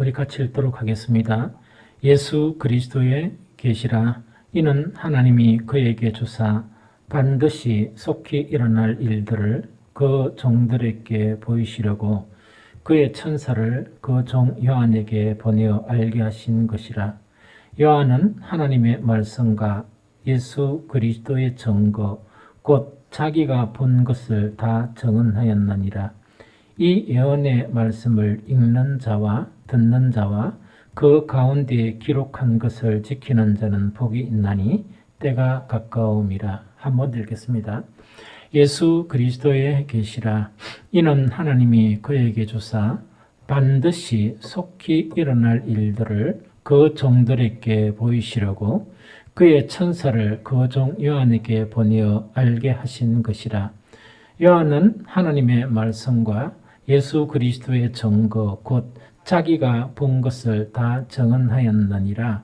우리 같이 읽도록 하겠습니다. 예수 그리스도의 계시라. 이는 하나님이 그에게 주사 반드시 속히 일어날 일들을 그 종들에게 보이시려고 그의 천사를 그 종 요한에게 보내어 알게 하신 것이라. 요한은 하나님의 말씀과 예수 그리스도의 증거 곧 자기가 본 것을 다 증언하였느니라. 이 예언의 말씀을 읽는 자와 듣는 자와 그 가운데에 기록한 것을 지키는 자는 복이 있나니 때가 가까움이라. 한번 읽겠습니다. 예수 그리스도의 계시라. 이는 하나님이 그에게 주사 반드시 속히 일어날 일들을 그 종들에게 보이시려고 그의 천사를 그 종 요한에게 보내어 알게 하신 것이라. 요한은 하나님의 말씀과 예수 그리스도의 증거 곧 자기가 본 것을 다 증언하였느니라.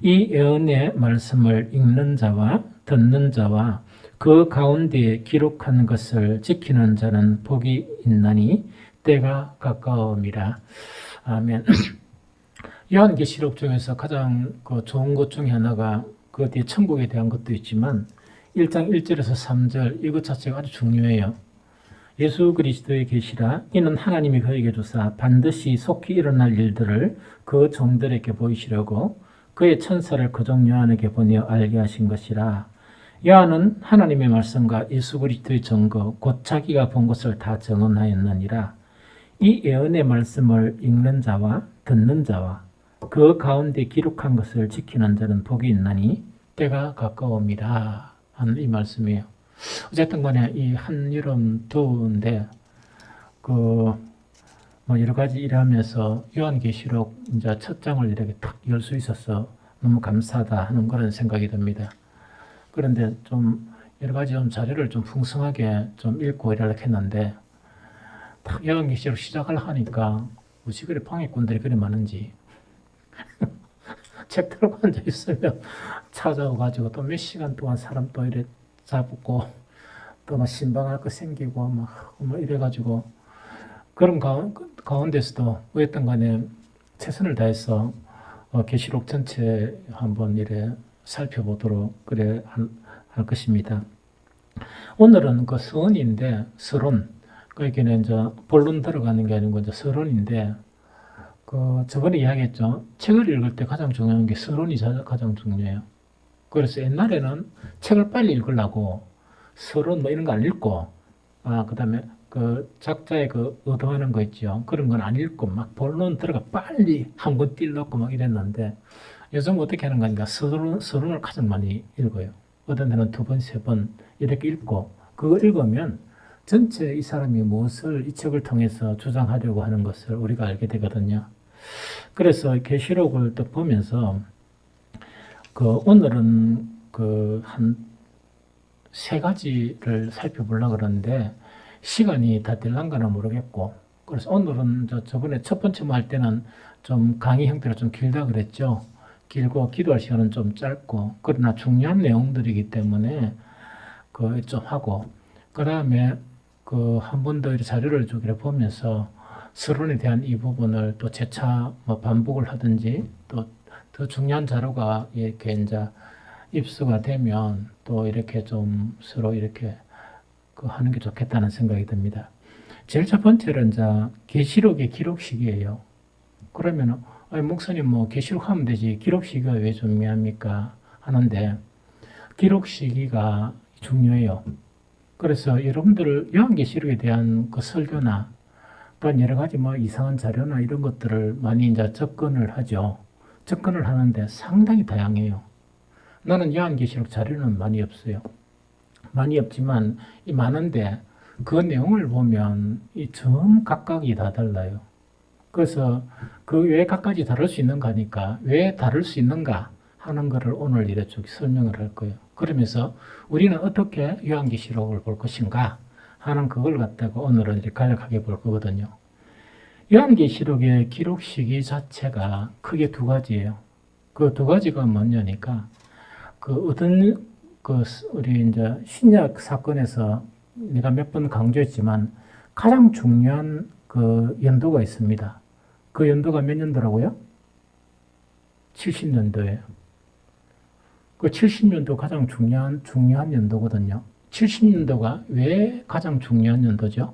이 예언의 말씀을 읽는 자와 듣는 자와 그 가운데에 기록한 것을 지키는 자는 복이 있나니 때가 가까움이라. 아멘. 요한계시록 중에서 가장 좋은 것 중에 하나가 그 뒤에 천국에 대한 것도 있지만 1장 1절에서 3절 이것 자체가 아주 중요해요. 예수 그리스도의 계시라. 이는 하나님이 그에게 주사 반드시 속히 일어날 일들을 그 종들에게 보이시려고 그의 천사를 그 종 요한에게 보내어 알게 하신 것이라. 요한은 하나님의 말씀과 예수 그리스도의 증거 곧 자기가 본 것을 다 증언하였느니라. 이 예언의 말씀을 읽는 자와 듣는 자와 그 가운데 기록한 것을 지키는 자는 복이 있나니 때가 가까움이라 하는 이 말씀이에요. 어쨌든 간에 이 한여름 더운데 여러 가지 일하면서 요한계시록 이제 첫 장을 이렇게 탁 열 수 있어서 너무 감사하다 하는 그런 생각이 듭니다. 그런데 좀 여러 가지 자료를 좀 풍성하게 좀 읽고 이러려고 했는데 딱 요한계시록 시작을 하니까 어찌 그리 방해꾼들이 그리 많은지 책 들고 앉아 있으면 찾아와가지고 또 몇 시간 동안 사람 또 이래 잡고 또 막 신방할 거 생기고 막 이래가지고 그런 가운데서도 어쨌든 간에 최선을 다해서 계시록 전체 한번 이래 살펴보도록 그래 할 것입니다. 오늘은 그 서론인데 서론 그러니까 이제 본론 들어가는 게 아니고 이제 서론인데 저번에 이야기했죠. 책을 읽을 때 가장 중요한 게 서론이 가장 중요해요. 그래서 옛날에는 책을 빨리 읽으려고 서론 이런 거 안 읽고, 그다음에 작자의 의도하는 거 있죠. 그런 건 안 읽고 막 본론 들어가 빨리 한 권 띄려고 막 이랬는데 요즘 어떻게 하는 거니까 서론을 가장 많이 읽어요. 어떤 데는 2번, 3번 이렇게 읽고 그거 읽으면 전체 이 사람이 무엇을 이 책을 통해서 주장하려고 하는 것을 우리가 알게 되거든요. 그래서 계시록을 또 보면서 오늘은 한 3가지를 살펴보려고 그러는데 시간이 다 될란가는 모르겠고 그래서 오늘은 저번에 첫 번째 할 때는 좀 강의 형태로 좀 길다 그랬죠. 길고 기도할 시간은 좀 짧고 그러나 중요한 내용들이기 때문에 좀 하고 그 다음에 한 번 더 자료를 좀 보면서 서론에 대한 이 부분을 또 재차 반복을 하든지 또 더 중요한 자료가 이렇게 이제 입수가 되면 또 이렇게 좀 서로 이렇게 하는 게 좋겠다는 생각이 듭니다. 제일 첫 번째는 이제 계시록의 기록 시기예요. 그러면 목사님 계시록 하면 되지 기록 시기가 왜 중요합니까? 하는데 기록 시기가 중요해요. 그래서 여러분들 요한계시록에 대한 설교나 또한 여러 가지 이상한 자료나 이런 것들을 많이 이제 접근을 하죠. 접근을 하는데 상당히 다양해요. 나는 요한계시록 자료는 많이 없어요. 많이 없지만 많은데 그 내용을 보면 전 각각이 다 달라요. 그래서 왜 각각이 다를 수 있는가 하니까 왜 다를 수 있는가 하는 것을 오늘 이렇게 설명을 할 거예요. 그러면서 우리는 어떻게 요한계시록을 볼 것인가 하는 그걸 갖다가 오늘은 이렇게 간략하게 볼 거거든요. 요한계시록의 기록 시기 자체가 크게 2가지예요. 그 2가지가 뭐냐니까 우리 이제 신약 사건에서 내가 몇 번 강조했지만 가장 중요한 연도가 있습니다. 그 연도가 몇 년도라고요? 70년도예요. 그 70년도 가장 중요한 연도거든요. 70년도가 왜 가장 중요한 연도죠?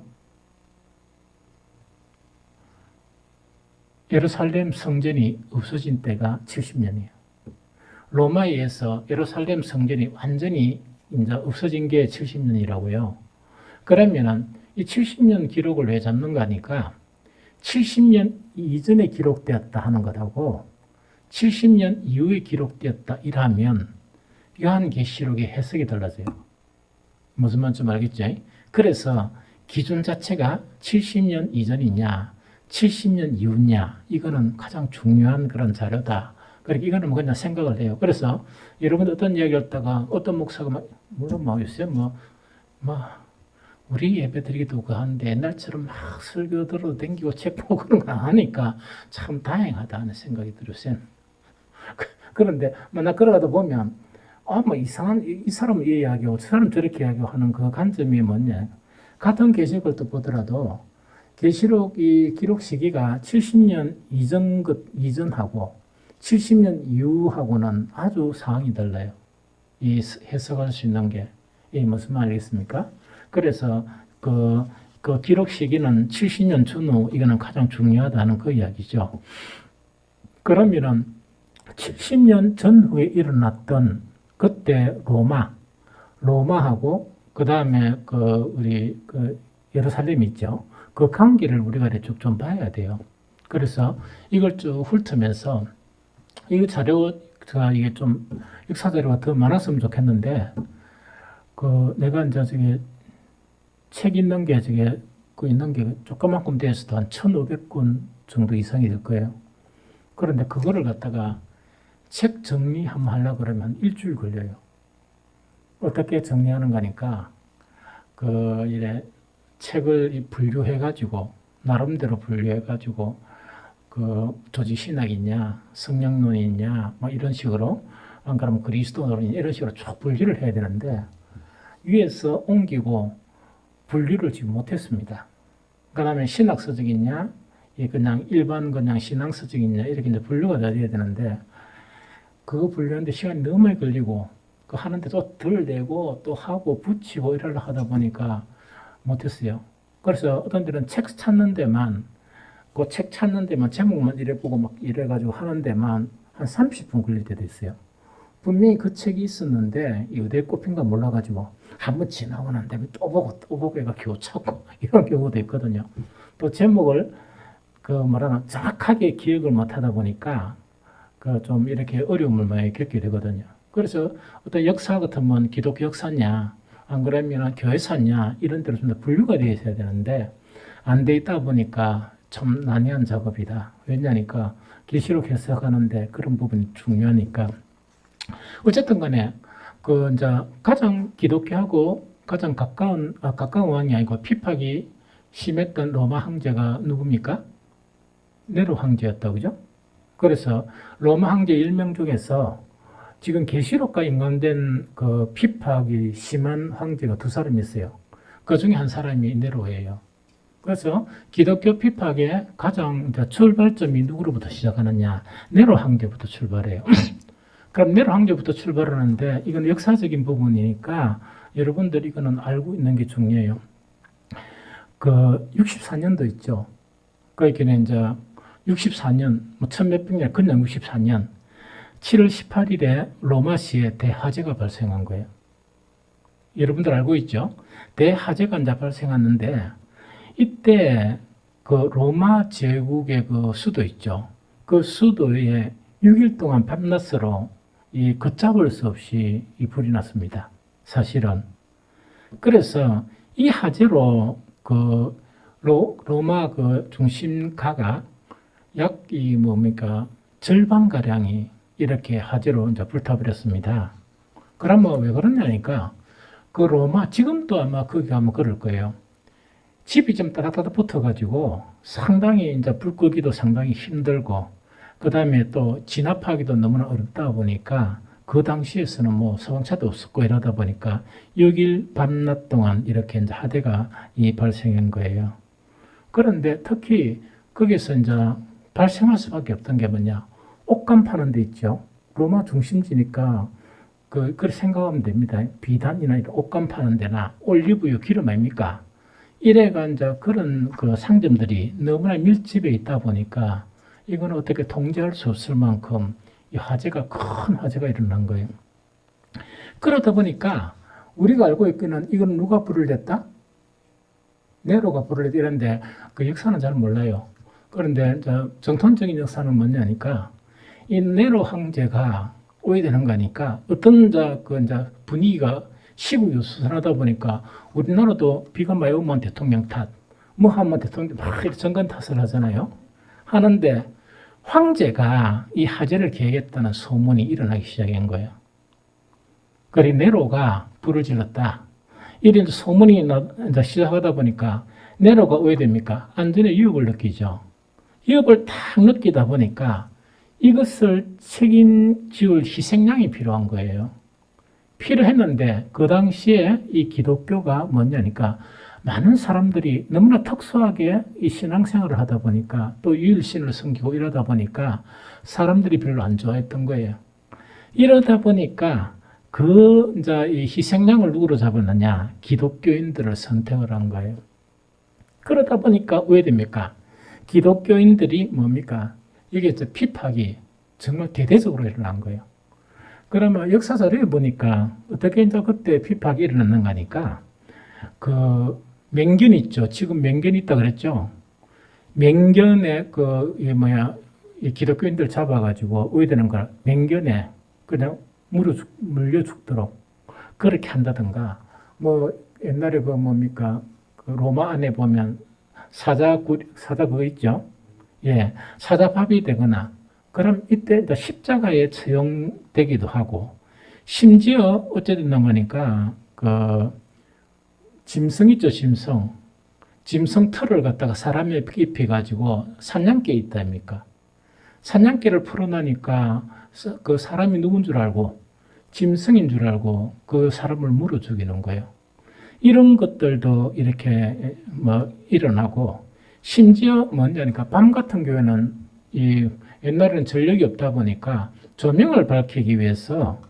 예루살렘 성전이 없어진 때가 70년이에요. 로마에 의해서 예루살렘 성전이 완전히 이제 없어진 게 70년이라고요. 그러면은 이 70년 기록을 왜 잡는가 하니까 70년 이전에 기록되었다 하는 것하고 70년 이후에 기록되었다 이라면 요한계시록의 해석이 달라져요. 무슨 말인지 알겠죠? 그래서 기준 자체가 70년 이전이냐 70년 이후냐 이거는 가장 중요한 그런 자료다. 그러니까 이거는 그냥 생각을 해요. 그래서 여러분 어떤 이야기를 했다가 어떤 목사가 물론 요새 우리 예배 드리기도 하는데 옛날처럼 막 설교 들어도 댕기고 책 보고 그런 거 하니까 참 다행하다는 생각이 들었어요. 그런데 나 걸어가다 보면 이상한 이 사람은 이 이야기하고 저 사람 저렇게 이야기하고 하는 그 관점이 뭐냐. 같은 계시록을 또 보더라도 계시록이 기록 시기가 70년 이전하고 70년 이후하고는 아주 상황이 달라요. 이 해석할 수 있는 게 이 무슨 말이겠습니까? 그래서 그 기록 시기는 70년 전후 이거는 가장 중요하다는 그 이야기죠. 그러면은 70년 전후에 일어났던 그때 로마하고 그 다음에 우리 예루살렘 있죠. 그 관계를 우리가 쭉 좀 봐야 돼요. 그래서 이걸 쭉 훑으면서 이 자료가 이게 좀 역사 자료가 더 많았으면 좋겠는데 내가 이제 저게 책 있는 게 있는 게 조그만큼 돼서도 한 1,500권 정도 이상이 될 거예요. 그런데 그거를 갖다가 책 정리 한번 하려고 그러면 일주일 걸려요. 어떻게 정리하는 거니까 이래 책을 분류해가지고 나름대로 분류해가지고 조직신학이 있냐 성령론이 있냐 이런 식으로 안 그러면 그리스도론 이런 식으로 쭉 분류를 해야 되는데 위에서 옮기고 분류를 지금 못했습니다. 그 다음에 신학서적이냐 그냥 일반 그냥 신앙서적이냐 이렇게 이제 분류가 돼야 되는데 그거 분류하는데 시간이 너무 많이 걸리고 하는데 또 덜 내고 또 하고 붙이고 이러려 하다 보니까 못했어요. 그래서 어떤 데는 책 찾는 데만 제목만 이래 보고 막 이래가지고 하는 데만 한 30분 걸릴 때도 있어요. 분명히 그 책이 있었는데 이 어디에 꼽힌가 몰라가지고 한번 지나고 난 다음에 또 보고 얘가 교차고 이런 경우도 있거든요. 또 제목을 정확하게 기억을 못 하다 보니까 좀 이렇게 어려움을 많이 겪게 되거든요. 그래서 어떤 역사 같으면 기독교 역사냐, 안 그러면 교회사냐, 이런 데로 좀 더 분류가 되어 있어야 되는데, 안 돼 있다 보니까 참 난해한 작업이다. 왜냐니까, 계시록 해석하는데 그런 부분이 중요하니까. 어쨌든 간에, 이제 가장 기독교하고 가장 가까운 왕이 아니고 핍박이 심했던 로마 황제가 누굽니까? 네로 황제였다고, 그죠? 그래서 로마 황제 1명 중에서 지금 계시록과 연관된 핍박이 심한 황제가 2사람이 있어요. 그 중에 한 사람이 네로예요. 그래서 기독교 핍박의 가장 출발점이 누구로부터 시작하느냐? 네로 황제부터 출발해요. 그럼 네로 황제부터 출발하는데 이건 역사적인 부분이니까 여러분들 이거는 알고 있는 게 중요해요. 64년도 있죠. 그러니까 이제 64년, 천몇백 년, 그냥 64년 7월 18일에 로마시에 대화재가 발생한 거예요. 여러분들 알고 있죠? 대화재가 이제 발생했는데 이때 로마 제국의 수도 있죠. 그 수도에 6일 동안 밤낮으로 걷잡을 수 없이 불이 났습니다. 사실은. 그래서 이 화재로 로마 중심가가 약 절반가량이 이렇게 화재로 이제 불타버렸습니다. 그러면 왜 그러냐니까 로마 지금도 아마 거기 가면 그럴 거예요. 집이 좀 따닥따닥 붙어가지고 상당히 이제 불 끄기도 상당히 힘들고 그 다음에 또 진압하기도 너무나 어렵다 보니까 그 당시에서는 소방차도 없었고 이러다 보니까 6일 밤낮 동안 이렇게 이제 화재가 발생한 거예요. 그런데 특히 거기서 이제 발생할 수밖에 없던 게 뭐냐? 옷감 파는 데 있죠. 로마 중심지니까 그걸 생각하면 됩니다. 비단이나 이런 옷감 파는 데나 올리브유 기름 아닙니까? 이래가 이제 그런 그 상점들이 너무나 밀집해 있다 보니까 이거는 어떻게 통제할 수 없을 만큼 이 화재가 큰 화재가 일어난 거예요. 그러다 보니까 우리가 알고 있기는 이건 누가 불을 냈다? 네로가 불을 냈다 이런데 그 역사는 잘 몰라요. 그런데 정통적인 역사는 뭐냐니까 이 네로 황제가 오해되는 거니까 어떤 분위기가 시국이 수선하다 보니까 우리나라도 비가 많이 오면 대통령 탓, 뭐 하면 대통령 막 정권 탓을 하잖아요. 하는데 황제가 이 화재를 계획했다는 소문이 일어나기 시작한 거예요. 그리고 네로가 불을 질렀다. 이런 소문이 시작하다 보니까 네로가 왜 됩니까? 안전에 위협을 느끼죠. 위협을 딱 느끼다 보니까 이것을 책임지을 희생양이 필요한 거예요. 필요했는데 그 당시에 이 기독교가 뭐냐니까 많은 사람들이 너무나 특수하게 이 신앙생활을 하다 보니까 또 유일신을 섬기고 이러다 보니까 사람들이 별로 안 좋아했던 거예요. 이러다 보니까 이 희생양을 누구로 잡았느냐? 기독교인들을 선택을 한 거예요. 그러다 보니까 왜 됩니까? 기독교인들이 뭡니까? 이게 피팍이 정말 대대적으로 일어난 거예요. 그러면 역사 자료에 보니까 어떻게 이제 그때 피팍이 일어났는가 하니까 그 맹견 있죠. 지금 맹견 있다 그랬죠. 맹견에 이 기독교인들 잡아가지고 의되는 걸 맹견에 그냥 물려 죽도록 그렇게 한다든가 뭐 옛날에 그 로마 안에 보면 사자 그거 있죠. 예, 사자밥이 되거나 그럼 이때 십자가에 처형되기도 하고 심지어 어쨌든 거니까 그 짐승 있죠, 짐승 털을 갖다가 사람에 입혀가지고 사냥개 있다입니까? 사냥개를 풀어나니까 그 사람이 누군 줄 알고 짐승인 줄 알고 그 사람을 물어 죽이는 거예요. 이런 것들도 이렇게 일어나고 심지어 뭐냐니까 밤 같은 경우에는 옛날에는 전력이 없다 보니까 조명을 밝히기 위해서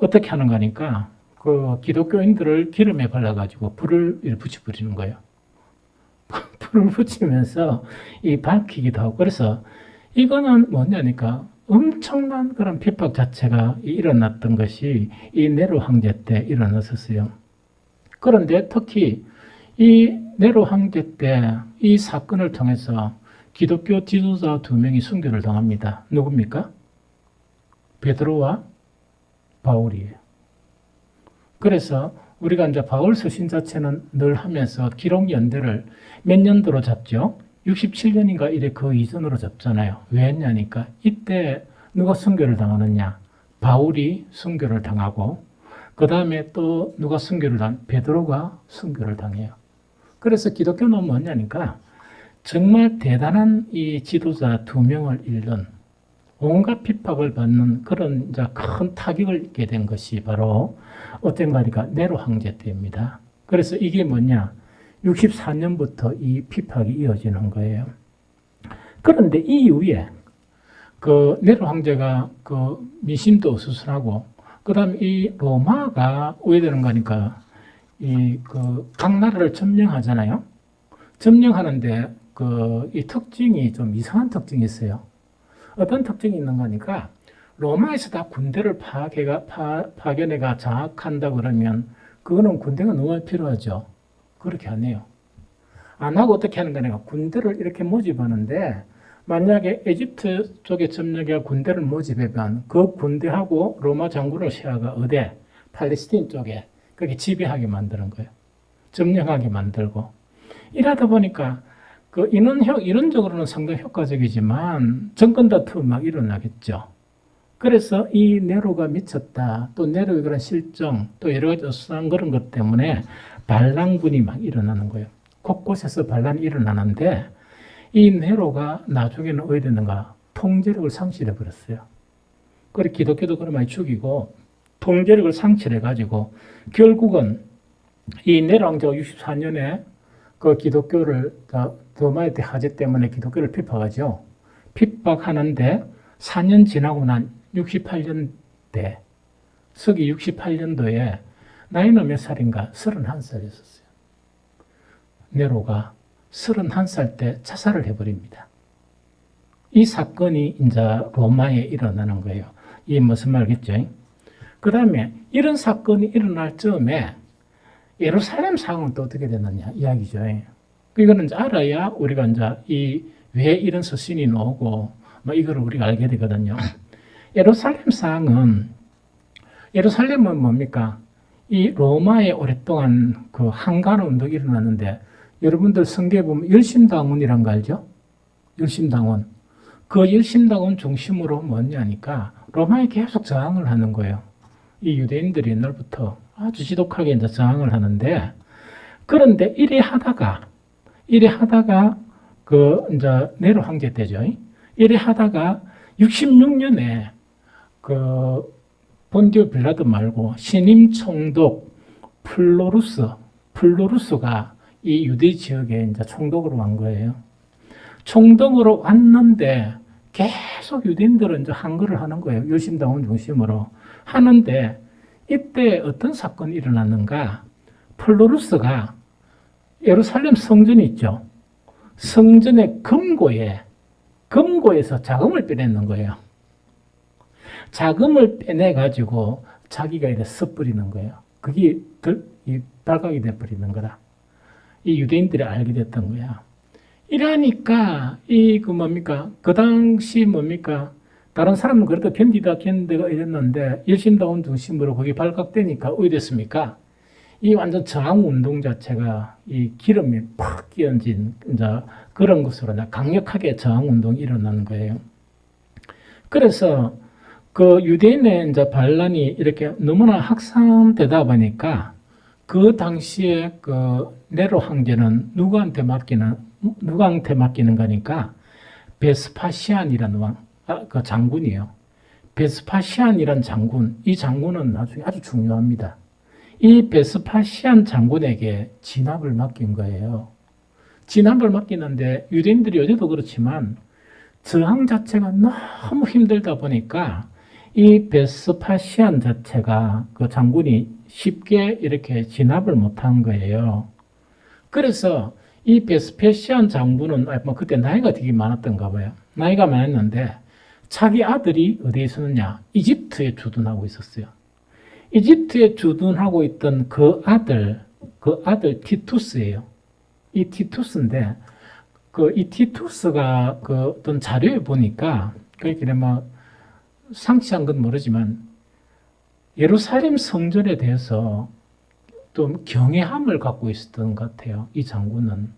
어떻게 하는 거니까 그 기독교인들을 기름에 발라가지고 불을 붙여버리는 거예요. 불을 붙이면서 밝히기도 하고 그래서 이거는 뭐냐니까 엄청난 그런 핍박 자체가 일어났던 것이 이 네로 황제 때 일어났었어요. 그런데 특히 이 네로 황제 때 이 사건을 통해서 기독교 지도자 2명이 순교를 당합니다. 누굽니까? 베드로와 바울이에요. 그래서 우리가 이제 바울 서신 자체는 늘 하면서 기록 연대를 몇 년도로 잡죠? 67년인가 이래 그 이전으로 잡잖아요. 왜 했냐니까 이때 누가 순교를 당하느냐? 바울이 순교를 당하고 그 다음에 또 누가 순교를 베드로가 순교를 당해요. 그래서 기독교는 뭐냐니까 정말 대단한 이 지도자 2명을 잃는 온갖 핍박을 받는 그런 큰 타격을 입게 된 것이 바로 어떤가니까 네로 황제 때입니다. 그래서 이게 뭐냐? 64년부터 이 핍박이 이어지는 거예요. 그런데 이 이후에 그 네로 황제가 그 민심도 어수선하고 그다음 이 로마가 오해되는 거니까 각 나라를 점령하잖아요. 점령하는데 이 특징이 좀 이상한 특징이 있어요. 어떤 특징이 있는 거니까 로마에서 다 군대를 파견해가 장악한다 그러면 그거는 군대가 너무 필요하죠. 그렇게 안 해요. 안 하고 어떻게 하는 거냐? 군대를 이렇게 모집하는데 만약에 에집트 쪽에 점령해 군대를 모집하면 그 군대하고 로마 장군을 세워가 어디? 팔레스틴 쪽에 그렇게 지배하게 만드는 거예요. 점령하게 만들고. 이러다 보니까 그 이론적으로는 상당히 효과적이지만 정권 다툼 막 일어나겠죠. 그래서 이 네로가 미쳤다. 또 네로의 그런 실정, 또 여러 가지 어수선한 그런 것 때문에 반란군이 막 일어나는 거예요. 곳곳에서 반란이 일어나는데 이 네로가 나중에는 어디 됐는가? 통제력을 상실해 버렸어요. 그래 기독교도 그런 많이 죽이고 통제력을 상실해가지고 결국은 이 네로 왕자가 64년에 그 기독교를 더마이트 화재 때문에 기독교를 핍박하죠. 핍박하는데 4년 지나고 난 68년대, 서기 68년도에 나이는 몇 살인가? 31살이었어요. 네로가 31살 때 자살을 해버립니다. 이 사건이 이제 로마에 일어나는 거예요. 이게 무슨 말겠죠? 그 다음에 이런 사건이 일어날 즈음에 예루살렘 상황은 또 어떻게 됐느냐 이야기죠. 이거는 이제 알아야 우리가 이제 왜 이런 서신이 나오고 뭐 이거를 우리가 알게 되거든요. 예루살렘 상황은 예루살렘은 뭡니까? 이 로마에 오랫동안 그 항간 운동이 일어났는데 여러분들 성경에 보면 열심당원이란 거 알죠? 열심당원. 그 열심당원 중심으로 뭐냐니까 로마에 계속 저항을 하는 거예요. 이 유대인들이 옛날부터 아주 지독하게 이제 저항을 하는데 그런데 이래 하다가 그 이제 네로 황제 때죠. 이래 하다가 66년에 그 본디오 빌라도 말고 신임 총독 플로루스가 이 유대 지역에 이제 총독으로 간 거예요. 총독으로 왔는데 계속 유대인들은 이제 항거를 하는 거예요. 열심당원 중심으로 하는데 이때 어떤 사건이 일어났는가? 플로루스가 예루살렘 성전이 있죠. 성전의 금고에서 자금을 빼내는 거예요. 자금을 빼내가지고 자기가 이렇게 섣부리는 거예요. 그게 발각이 돼버리는 거다. 이 유대인들이 알게 됐던 거야. 이러니까 그 당시 다른 사람은 그래도 견디가 이랬는데 열심당원 중심으로 그게 발각되니까 어떻게 됐습니까? 이 완전 저항 운동 자체가 이 기름이 팍 끼얹은 이제 그런 것으로 강력하게 저항 운동이 일어나는 거예요. 그래서 그 유대인의 이제 반란이 이렇게 너무나 확산되다 보니까 그 당시에 그 네로 황제는 누구한테 맡기는 거니까 베스파시안이라는 그 장군이에요. 베스파시안이란 장군, 이 장군은 나중에 아주 중요합니다. 이 베스파시안 장군에게 진압을 맡긴 거예요. 진압을 맡기는데 유대인들이 어제도 그렇지만 저항 자체가 너무 힘들다 보니까 이 베스파시안 자체가 그 장군이 쉽게 이렇게 진압을 못한 거예요. 그래서 이 베스파시안 장군은 그때 나이가 되게 많았던가 봐요. 나이가 많았는데 자기 아들이 어디에 있었느냐? 이집트에 주둔하고 있었어요. 이집트에 주둔하고 있던 그 아들 티투스예요. 이 티투스인데 이 티투스가 그 어떤 자료에 보니까 그렇게 상치한 건 모르지만 예루살렘 성전에 대해서 좀 경외함을 갖고 있었던 것 같아요. 이 장군은.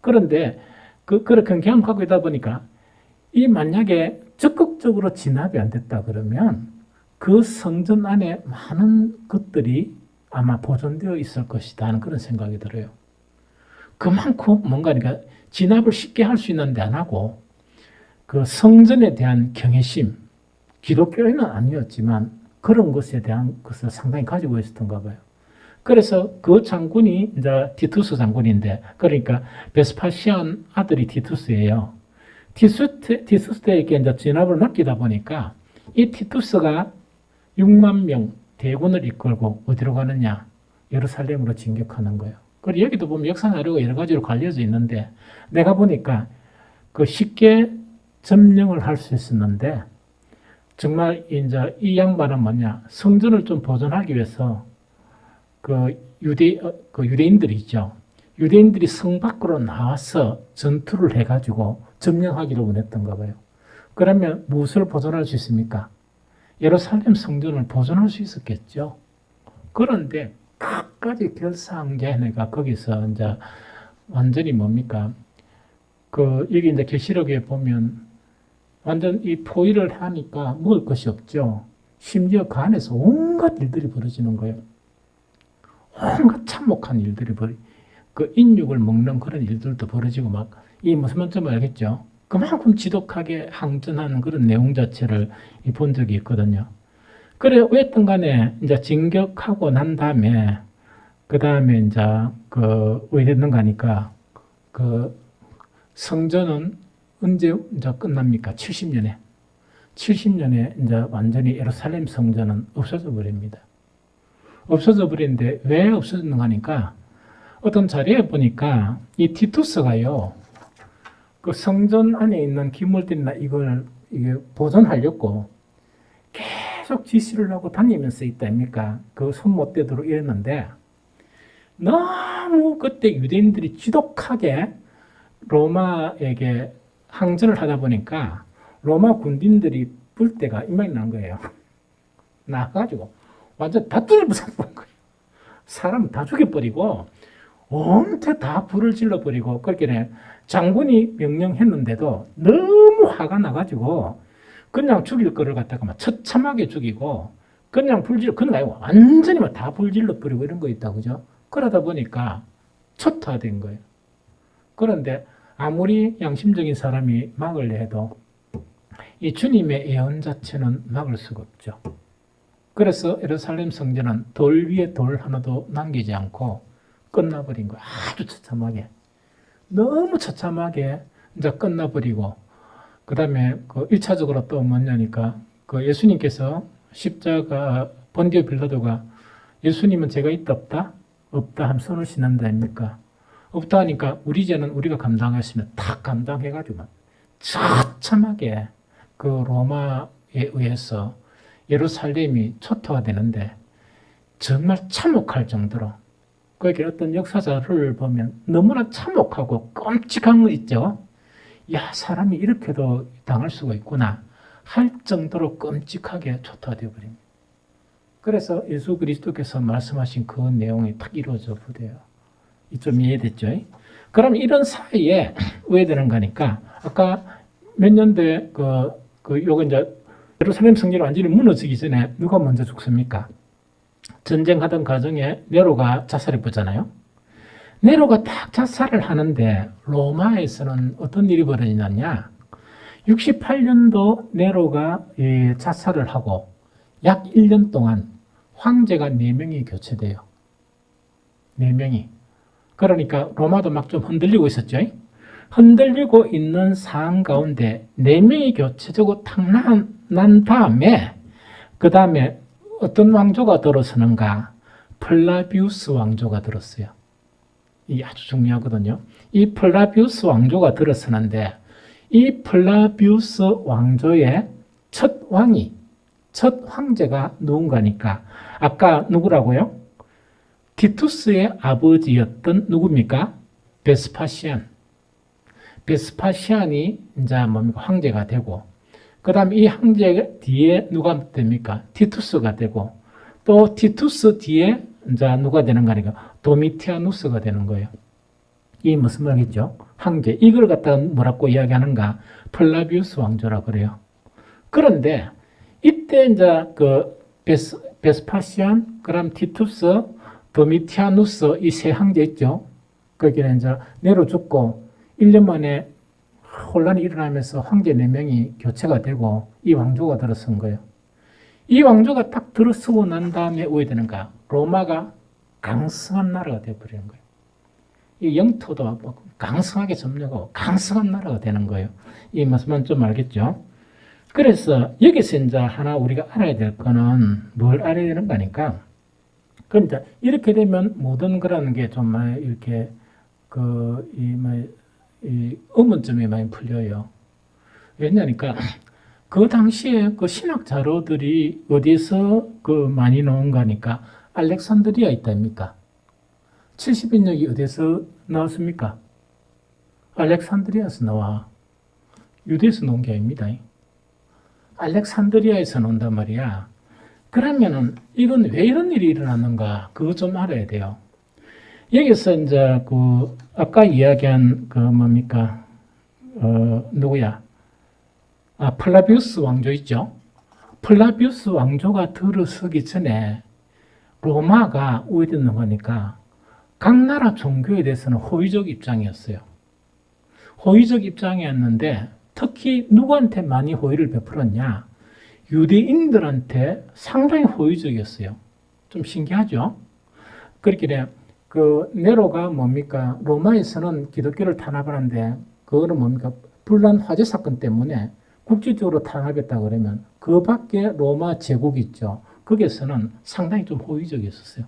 그런데 그렇게 경외함을 갖고 있다 보니까 이 만약에 적극적으로 진압이 안 됐다 그러면 그 성전 안에 많은 것들이 아마 보존되어 있을 것이다 하는 그런 생각이 들어요. 그만큼 그러니까 진압을 쉽게 할 수 있는데 안 하고 그 성전에 대한 경외심, 기독교인은 아니었지만 그런 것에 대한 것을 상당히 가지고 있었던가 봐요. 그래서 그 장군이 이제 티투스 장군인데, 그러니까 베스파시안 아들이 티투스예요. 티투스에게 이제 진압을 맡기다 보니까 이 티투스가 6만 명 대군을 이끌고 어디로 가느냐? 예루살렘으로 진격하는 거예요. 그리고 여기도 보면 역사 자료가 여러 가지로 갈려져 있는데 내가 보니까 그 쉽게 점령을 할 수 있었는데 정말 이제 이 양반은 성전을 좀 보존하기 위해서 그 유대인들이 있죠. 유대인들이 성 밖으로 나와서 전투를 해가지고 점령하기를 원했던가 봐요. 그러면 무엇을 보존할 수 있습니까? 예루살렘 성전을 보존할 수 있었겠죠. 그런데 끝까지 결사항제가 거기서 이제 완전히 여기 이제 계시록에 보면 완전 이 포위를 하니까 먹을 것이 없죠. 심지어 그 안에서 온갖 일들이 벌어지는 거예요. 온갖 참혹한 일들이 그 인육을 먹는 그런 일들도 벌어지고 이 무슨 말인지 알겠죠? 그만큼 지독하게 항전하는 그런 내용 자체를 본 적이 있거든요. 그래, 어쨌든 간에 이제 진격하고 난 다음에, 그 다음에 이제 왜 됐는가 하니까, 그 성전은 언제 이제 끝납니까? 70년에. 70년에 이제 완전히 예루살렘 성전은 없어져 버립니다. 없어져 버리는데 왜 없어졌는가 하니까 어떤 자리에 보니까 이 티투스가요, 그 성전 안에 있는 기물들이나 이걸 이게 보존하려고 계속 지시를 하고 다니면서 있다 아닙니까? 그 손 못 대도록 이랬는데 너무 그때 유대인들이 지독하게 로마에게 항전을 하다 보니까 로마 군인들이 불때가 이만이 난 거예요. 나가지고 완전 다 뚫어부숴버린 거예요. 사람 다 죽여버리고 온테 다 불을 질러버리고 그렇게 장군이 명령했는데도 너무 화가 나가지고 그냥 죽일 거를 갖다가 막 처참하게 죽이고 그냥 불질러, 그건 아니고 완전히 막 다 불질러버리고 이런 거 있다, 그죠? 그러다 보니까 초토화된 거예요. 그런데 아무리 양심적인 사람이 막으려 해도 이 주님의 예언 자체는 막을 수가 없죠. 그래서 예루살렘 성전은 돌 위에 돌 하나도 남기지 않고 끝나버린 거예요. 아주 처참하게. 너무 처참하게 이제 끝나버리고, 그 다음에 그 1차적으로 또 뭐냐니까, 그 예수님께서 십자가, 본디오 빌라도가 예수님은 죄가 있다 없다? 없다 하면 손을 씻는다 아닙니까? 없다 하니까 우리 죄는 우리가 감당했으면 다 감당해가지고 처참하게 그 로마에 의해서 예루살렘이 초토화되는데 정말 참혹할 정도로, 그게 어떤 역사자를 보면 너무나 참혹하고 끔찍한 거 있죠. 야, 사람이 이렇게도 당할 수가 있구나 할 정도로 끔찍하게 초토화되어 버립니다. 그래서 예수 그리스도께서 말씀하신 그 내용이 딱 이루어져 버려요. 좀 이해됐죠? 그럼 이런 사이에 왜 되는 거니까, 아까 몇 년도에 요거 이제 예루살렘 성전이 완전히 무너지기 전에 누가 먼저 죽습니까? 전쟁하던 과정에 네로가 자살해 보잖아요. 네로가 딱 자살을 하는데 로마에서는 어떤 일이 벌어지느냐? 68년도 네로가 자살을 하고 약 1년 동안 황제가 4명이 교체돼요. 4명이. 그러니까 로마도 막 좀 흔들리고 있었죠. 흔들리고 있는 상황 가운데 4명이 교체되고 탁 난 다음에, 그 다음에 어떤 왕조가 들어서는가? 플라비우스 왕조가 들었어요. 이 아주 중요하거든요. 이 플라비우스 왕조가 들어서는데, 이 플라비우스 왕조의 첫 황제가 누군가니까, 아까 누구라고요? 티투스의 아버지였던 누굽니까? 베스파시안. 베스파시안이 이제 뭡니까? 황제가 되고, 그 다음에 이 황제 뒤에 누가 됩니까? 티투스가 되고, 또 티투스 뒤에 이제 누가 되는가 하니까 도미티아누스가 되는 거예요. 이 무슨 말이죠? 황제. 이걸 갖다가 뭐라고 이야기하는가? 플라비우스 왕조라 그래요. 그런데 이때 이제 그 베스파시안, 그다음 티투스, 도미티아누스 이 세 황제 있죠. 거기는 이제 네로 죽고 1년 만에 혼란이 일어나면서 황제 4명이 교체가 되고 이 왕조가 들어선 거예요. 이 왕조가 딱 들어서고 난 다음에 왜 되는가? 로마가 강성한 나라가 되어버리는 거예요. 이 영토도 강성하게 점령하고 강성한 나라가 되는 거예요. 이 말씀은 좀 알겠죠? 그래서 여기서 이제 하나 우리가 알아야 될 거는 뭘 알아야 되는 거니까, 그러니까 이렇게 되면 모든 거라는 게 좀 이렇게 이 의문점이 많이 풀려요. 왜냐니까 그 당시에 그 신학 자료들이 어디서 많이 나온가 하니까 알렉산드리아 있다입니까? 70인역이 어디서 나왔습니까? 알렉산드리아에서 나와. 유대에서 나온 게 아닙니다. 알렉산드리아에서 나온단 말이야. 그러면은 이건 왜 이런 일이 일어났는가? 그거 좀 알아야 돼요. 여기서 이제 아까 이야기한 뭡니까? 누구야? 플라비우스 왕조 있죠? 플라비우스 왕조가 들어서기 전에 로마가 오해되는 거니까 각 나라 종교에 대해서는 호의적 입장이었어요. 호의적 입장이었는데 특히 누구한테 많이 호의를 베풀었냐? 유대인들한테 상당히 호의적이었어요. 좀 신기하죠? 그렇게 네로가 뭡니까? 로마에서는 기독교를 탄압하는데 그거는 뭡니까? 불난 화재 사건 때문에 국제적으로 탄압했다 그러면 그 밖에 로마 제국이 있죠. 거기에서는 상당히 좀 호의적이었어요.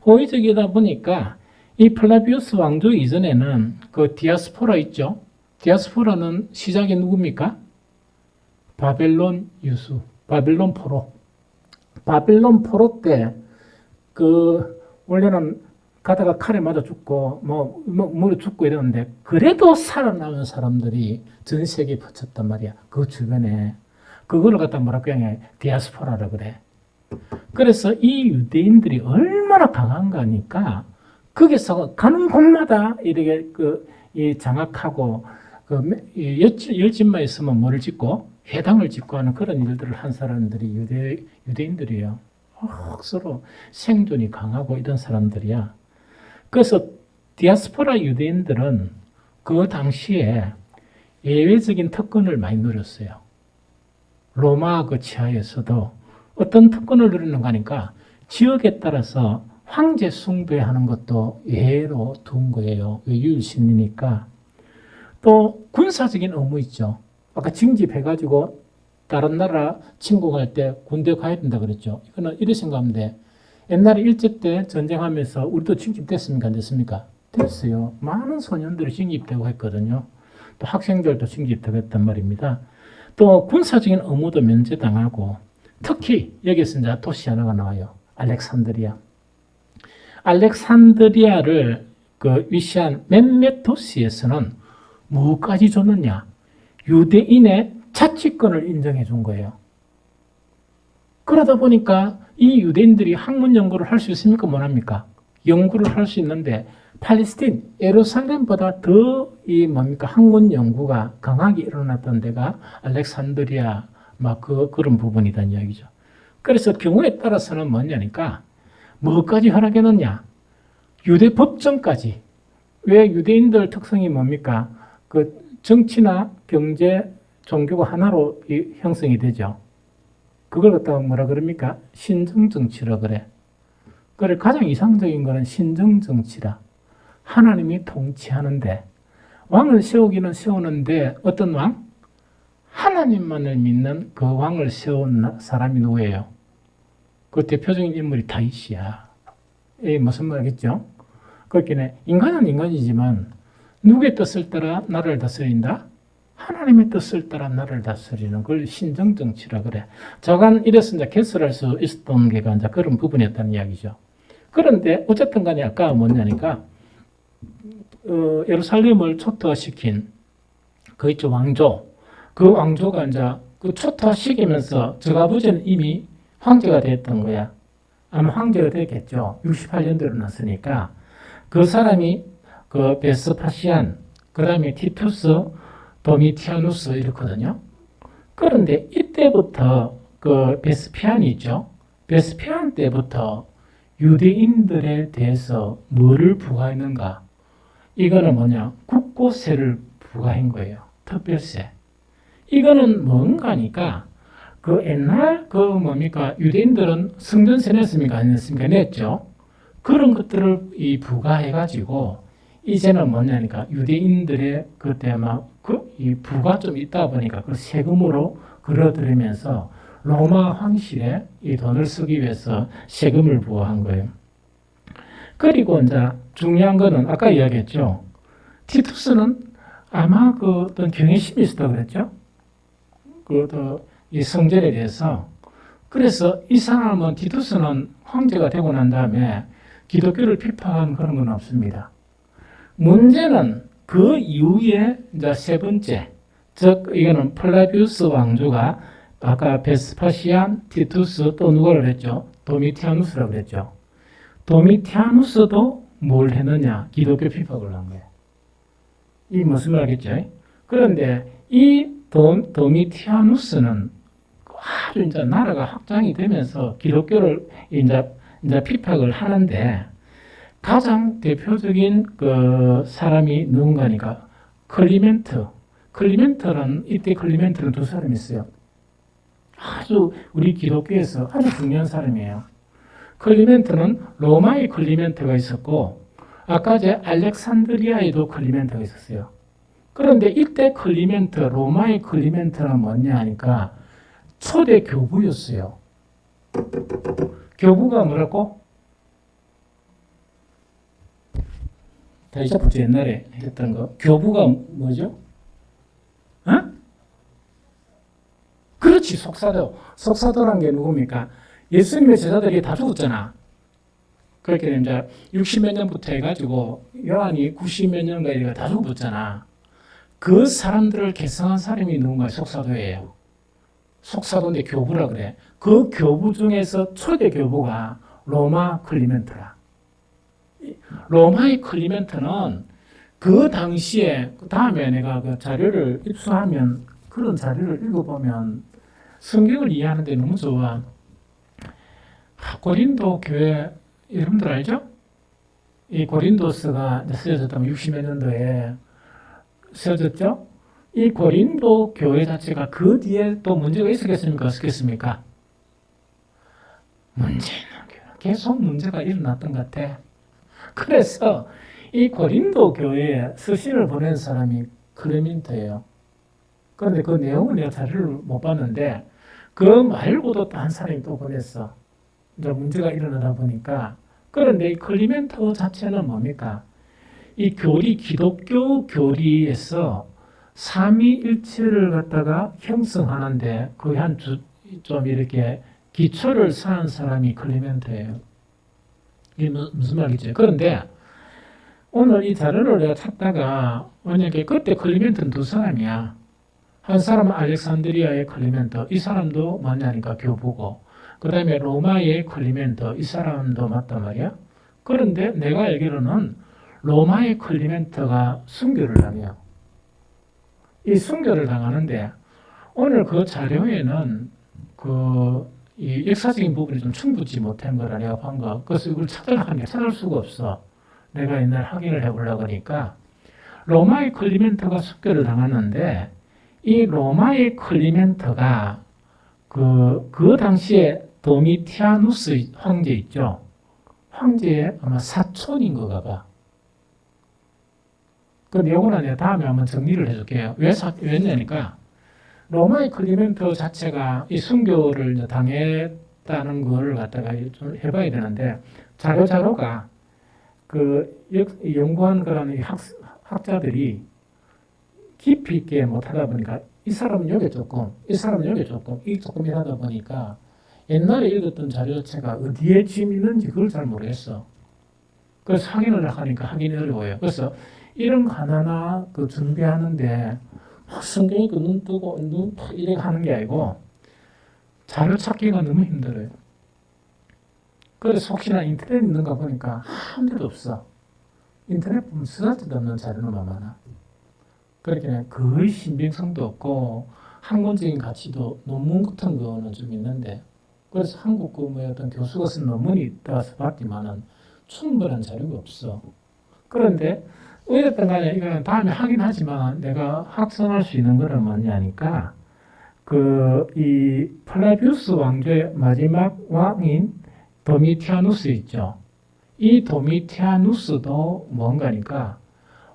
호의적이다 보니까 이 플라비우스 왕조 이전에는 그 디아스포라 있죠. 디아스포라는 시작이 누굽니까? 바벨론 유수, 바벨론 포로. 바벨론 포로 때 원래는 가다가 칼에 맞아 죽고 물에 죽고 이러는데 그래도 살아남은 사람들이 전 세계에 퍼쳤단 말이야. 그 주변에 그거를 갖다 뭐라고 하냐, 디아스포라라 그래. 그래서 이 유대인들이 얼마나 강한가 하니까 거기서 가는 곳마다 이렇게 이 장악하고 열심만 있으면 뭐를 짓고 회당을 짓고 하는 그런 일들을 한 사람들이 유대인들이에요. 서로 생존이 강하고 이런 사람들이야. 그래서 디아스포라 유대인들은 그 당시에 예외적인 특권을 많이 누렸어요. 로마 그 치하에서도 어떤 특권을 누리는가 하니까 지역에 따라서 황제 숭배하는 것도 예외로 둔 거예요. 유일신이니까. 또 군사적인 의무 있죠. 아까 징집해가지고 다른 나라 침공할 때 군대 가야 된다 그랬죠. 이거는 이렇게 생각하면 돼. 옛날에 일제 때 전쟁하면서 우리도 징집됐습니까? 안 됐습니까? 됐어요. 많은 소년들이 징집되고 했거든요. 또 학생들도 징집되고 했단 말입니다. 또 군사적인 의무도 면제당하고 특히 여기서 이제 도시 하나가 나와요. 알렉산드리아. 알렉산드리아를 위시한 몇몇 도시에서는 뭐까지 줬느냐? 유대인의 자치권을 인정해 준 거예요. 그러다 보니까 이 유대인들이 학문 연구를 할 수 있습니까? 못합니까? 연구를 할 수 있는데 팔레스틴, 예루살렘보다 더 학문 연구가 강하게 일어났던 데가 알렉산드리아 그런 부분이란 이야기죠. 그래서 경우에 따라서는 뭐냐니까 뭐까지 허락했느냐? 유대 법정까지. 왜 유대인들 특성이 뭡니까? 정치나 경제, 종교가 하나로 형성이 되죠. 그걸 갖다가 뭐라 그럽니까? 신정정치라 그래. 그래, 가장 이상적인 거는 신정정치라. 하나님이 통치하는데, 왕을 세우기는 세우는데, 어떤 왕? 하나님만을 믿는 그 왕을 세운 사람이 누구예요? 그 대표적인 인물이 다윗이야. 이 무슨 말이겠죠? 그렇게 인간은 인간이지만, 누구의 뜻을 따라 나라를 다스린다? 하나님의 뜻을 따라 나라를 다스리는 걸 신정정치라 그래. 저간 이래서 이제 개설할 수 있었던 게 이제 그런 부분이었다는 이야기죠. 그런데 어쨌든 간에 아까 뭐냐니까 예루살렘을 초토화시킨 그 있죠, 왕조. 그 왕조가 이제 그 초토화시키면서 저 아버지는 이미 황제가 됐던 거야. 아마 황제가 됐겠죠. 68년도에 났으니까. 그 사람이 베스파시안, 그 다음에 티투스, 도미티아누스 이렇거든요. 그런데 이때부터 베스피안이 있죠. 베스피안 때부터 유대인들에 대해서 뭐를 부과했는가? 이거는 뭐냐? 국고세를 부과한 거예요. 특별세. 이거는 뭔가니까 옛날 유대인들은 성전세 냈습니까? 안 냈습니까? 냈죠. 그런 것들을 부과해가지고 이제는 뭐냐니까 유대인들의 그때 이 부가 좀 있다 보니까 그 세금으로 걸어들이면서 로마 황실에 이 돈을 쓰기 위해서 세금을 부과한 거예요. 그리고 이제 중요한 거는 아까 이야기했죠. 티투스는 아마 어떤 경외심이 있었다고 그랬죠. 이 성전에 대해서. 그래서 이 사람은 티투스는 황제가 되고 난 다음에 기독교를 비판한 그런 건 없습니다. 문제는 그 이후에 이제 세 번째, 즉 이거는 플라비우스 왕조가 아까 베스파시안, 티투스 또 누가 그랬죠? 도미티아누스라고 그랬죠. 도미티아누스도 뭘 했느냐? 기독교 비판을 한 거예요. 이 무슨 말이겠죠? 그런데 이 도미티아누스는 아주 이제 나라가 확장이 되면서 기독교를 이제 피박을 하는데 가장 대표적인 사람이 누군가니까 클리멘트. 이때 클리멘트는 두 사람이 있어요. 아주 우리 기독교에서 아주 중요한 사람이에요. 클리멘트는 로마의 클리멘트가 있었고 아까 제 알렉산드리아에도 클리멘트가 있었어요. 그런데 이때 클리멘트, 로마의 클리멘트는 뭐냐 하니까 초대 교부였어요. 교부가 뭐라고? 다이샤프트 옛날에 했던 거. 교부가 뭐죠? 어? 그렇지, 속사도. 속사도란 게 누굽니까? 예수님의 제자들이 다 죽었잖아. 그렇게 이제 60몇 년부터 해가지고 요한이 90몇 년까지 다 죽었잖아. 그 사람들을 개성한 사람이 누군가 속사도예요. 속사도인데 교부라 그래. 그 교부 중에서 초대 교부가 로마 클리멘트라. 로마의 클리멘트는 그 당시에, 그 다음에 내가 그 자료를 입수하면, 그런 자료를 읽어보면 성경을 이해하는 데 너무 좋아. 고린도 교회, 여러분들 알죠? 이 고린도서가 쓰여졌다면 60몇 년도에 쓰여졌죠? 이 고린도 교회 자체가 그 뒤에 또 문제가 있었겠습니까? 없었겠습니까? 문제는 계속 문제가 일어났던 것 같아. 그래서 이 고린도 교회에 서신을 보낸 사람이 클레멘트예요. 그런데 그 내용은 내가 자료를 못 봤는데 그 말고도 또 한 사람이 또 보냈어. 이제 문제가 일어나다 보니까. 그런데 이 클리멘트 자체는 뭡니까? 이 교리, 기독교 교리에서 삼위일체를 갖다가 형성하는데 거의 좀 이렇게 기초를 쌓은 사람이 클리멘트예요. 이게 무슨 말이죠? 그런데 오늘 이 자료를 내가 찾다가 만약에 그때 클리멘트는 두 사람이야. 한 사람은 알렉산드리아의 클리멘트, 이 사람도 뭐냐니까 교부고, 그 다음에 로마의 클리멘트, 이 사람도 맞단 말이야. 그런데 내가 알기로는 로마의 클리멘트가 순교를 당해요. 이 순교를 당하는데 오늘 그 자료에는 이 역사적인 부분이 좀 충분치 못한 거라 내가 본 거. 그래서 이걸 찾으려고 찾을 수가 없어. 내가 옛날 확인을 해보려고 하니까 로마의 클리멘트가 순교를 당하는데 이 로마의 클리멘트가 그 당시에 도미티아누스 황제 있죠. 황제의 아마 사촌인 거가 봐. 그럼 요거는 내가 다음에 한번 정리를 해줄게요. 왜냐니까 로마의 클리멘트 자체가 이 순교를 당했다는 걸 갖다가 좀 해봐야 되는데 자료가 연구한 그런 학자들이 깊이 있게 못하다 보니까 이 사람은 여기 조금, 이 사람은 여기 조금, 이 조금 이러다 보니까 옛날에 읽었던 자료 자체가 어디에 지금 있는지 그걸 잘 모르겠어. 그래서 확인을 하니까 하기는 어려워요. 그래서 이런 거 하나하나 준비하는데 성경이 눈 뜨고 눈 이렇게 하는 게 아니고 자료 찾기가 너무 힘들어요. 그래서 혹시나 인터넷 있는가 보니까 한 데도 없어. 인터넷 보면 쓰다지도 없는 자료는 많아. 그렇게 거의 신빙성도 없고 학문적인 가치도 논문 같은 거는 좀 있는데 그래서 한국 어떤 교수가 쓴 논문이 있다서 봤지만은 충분한 자료가 없어. 그런데 어쨌든 간에 이거는 다음에 하긴 하지만 내가 확선할 수 있는 거는 뭐냐니까 이 플라비우스 왕조의 마지막 왕인 도미티아누스 있죠. 이 도미티아누스도 뭔가니까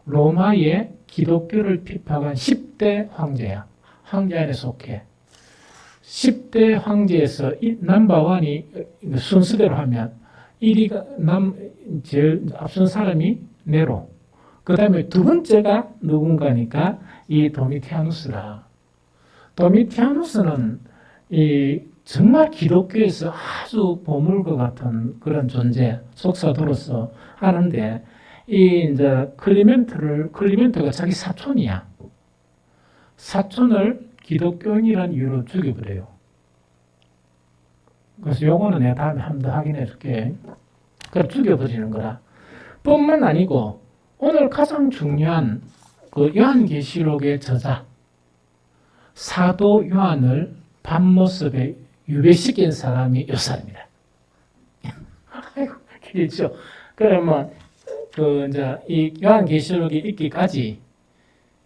로마의 기독교를 핍박한 10대 황제야. 황제 안에 속해. 10대 황제에서 넘버원이 순서대로 하면 1위가 제일 앞선 사람이 네로. 그 다음에 두 번째가 누군가니까 이 도미티아누스라. 도미티아누스는 정말 기독교에서 아주 보물과 같은 그런 존재, 속사도로서 하는데 이제 클리멘트가 자기 사촌이야. 사촌을 기독교인이라는 이유로 죽여버려요. 그래서 요거는 내가 다음에 한 번 더 확인해 줄게. 그걸 죽여버리는 거라. 뿐만 아니고 오늘 가장 중요한 요한계시록의 저자 사도 요한을 밤모습에 유배시킨 사람이 이 사람이다. 아이고, 길죠. 그러면 이제 이 요한계시록이 있기까지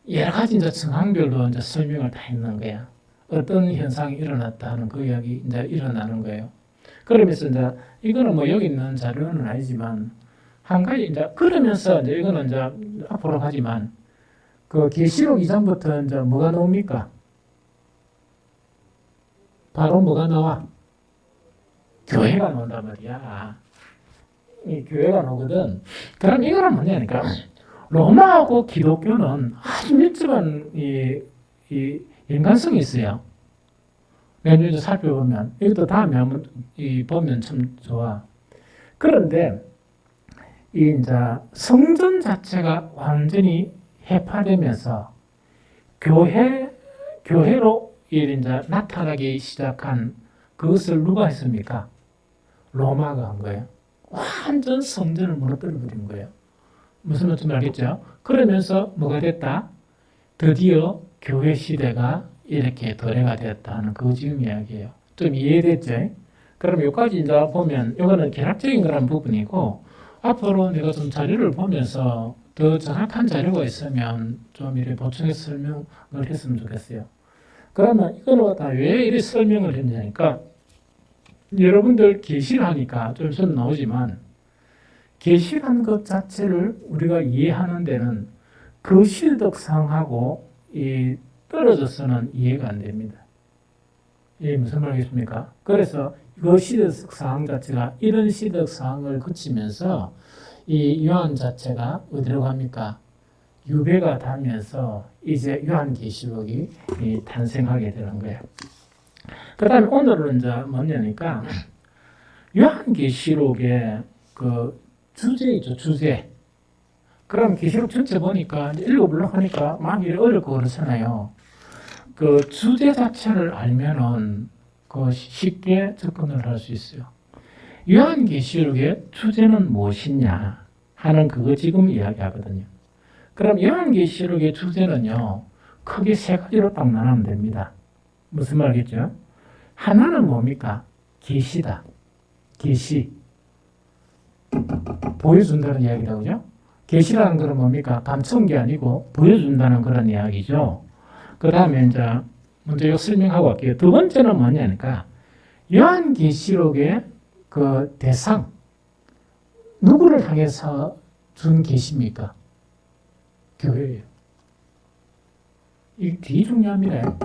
여러 가지 이제 정황별로 이제 설명을 다 했는 거야. 어떤 현상이 일어났다 하는 그 이야기 이제 일어나는 거예요. 그러면서 이제 이거는 뭐 여기 있는 자료는 아니지만 한 가지 이제 그러면서 이제 이거는 이제 앞으로 가지만 그 계시록 2장부터 이제 뭐가 나옵니까? 바로 뭐가 나와? 교회가 나온단 말이야. 이 교회가 나오거든. 그럼 이거는 뭐냐니까 로마하고 기독교는 아주 밀접한 이 연관성이 있어요. 왠지 살펴보면 이것도 다음에 한번 보면 참 좋아. 그런데 이 이제 성전 자체가 완전히 해파되면서 교회로 이제 나타나기 시작한 그것을 누가 했습니까? 로마가 한 거예요. 완전 성전을 무너뜨려 버린 거예요. 무슨 말인지 알겠죠? 그러면서 뭐가 됐다? 드디어 교회 시대가 이렇게 도래가 되었다는 그 지금 이야기예요. 좀 이해됐죠? 그럼 여기까지 이제 보면 이거는 개략적인 그런 부분이고 앞으로 내가 좀 자료를 보면서 더 정확한 자료가 있으면 좀 이렇게 보충해서 설명을 했으면 좋겠어요. 그러면 이거는 다 왜 이렇게 설명을 했냐니까 여러분들 계시를 하니까 좀 있으면 나오지만 계시라는 것 자체를 우리가 이해하는 데는 그 시덕상하고 떨어져서는 이해가 안 됩니다. 이게 무슨 말이겠습니까? 그래서 그 시덕상 자체가 이런 시덕상을 거치면서 이 요한 자체가 어디로 갑니까? 유배가 되면서 이제 요한계시록이 탄생하게 되는 거예요. 그 다음에 오늘은 이제 뭐냐니까 요한계시록의 그 주제이죠, 주제. 그럼 계시록 전체 보니까 읽어보려고 하니까 막 이래 어렵고 그렇잖아요. 그 주제 자체를 알면은 그 쉽게 접근을 할 수 있어요. 요한계시록의 주제는 무엇이냐 하는 그거 지금 이야기하거든요. 그럼 요한계시록의 주제는요, 크게 세 가지로 딱 나누면 됩니다. 무슨 말이겠죠? 하나는 뭡니까? 계시다. 계시. 보여준다는 이야기라고요. 계시라는 것은 뭡니까? 감추는 게 아니고 보여준다는 그런 이야기죠. 그 다음에 이제 먼저 이거 설명하고 갈게요. 두 번째는 뭐냐니까 요한계시록의 그 대상 누구를 향해서 준 계시입니까? 교회예요. 이 되게 중요합니다.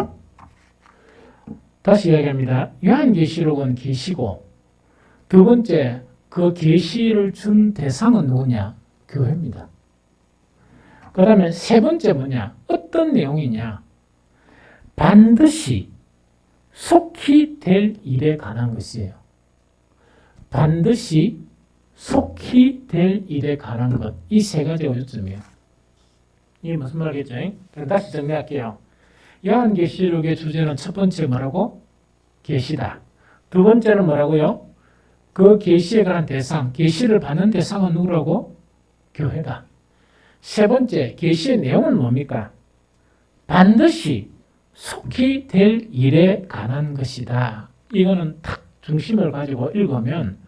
다시 이야기합니다. 요한계시록은 계시고 두 번째 그 계시를 준 대상은 누구냐? 교회입니다. 그 다음에 세 번째 뭐냐? 어떤 내용이냐? 반드시 속히 될 일에 관한 것이에요. 반드시 속히 될 일에 관한 것. 이 세 가지가 요점이에요. 이게 무슨 말이겠죠? 다시 정리할게요. 요한계시록의 주제는 첫 번째 뭐라고? 계시다. 두 번째는 뭐라고요? 그 계시에 관한 대상, 계시를 받는 대상은 누구라고? 교회다. 세 번째, 계시의 내용은 뭡니까? 반드시 속히 될 일에 관한 것이다. 이거는 탁 중심을 가지고 읽으면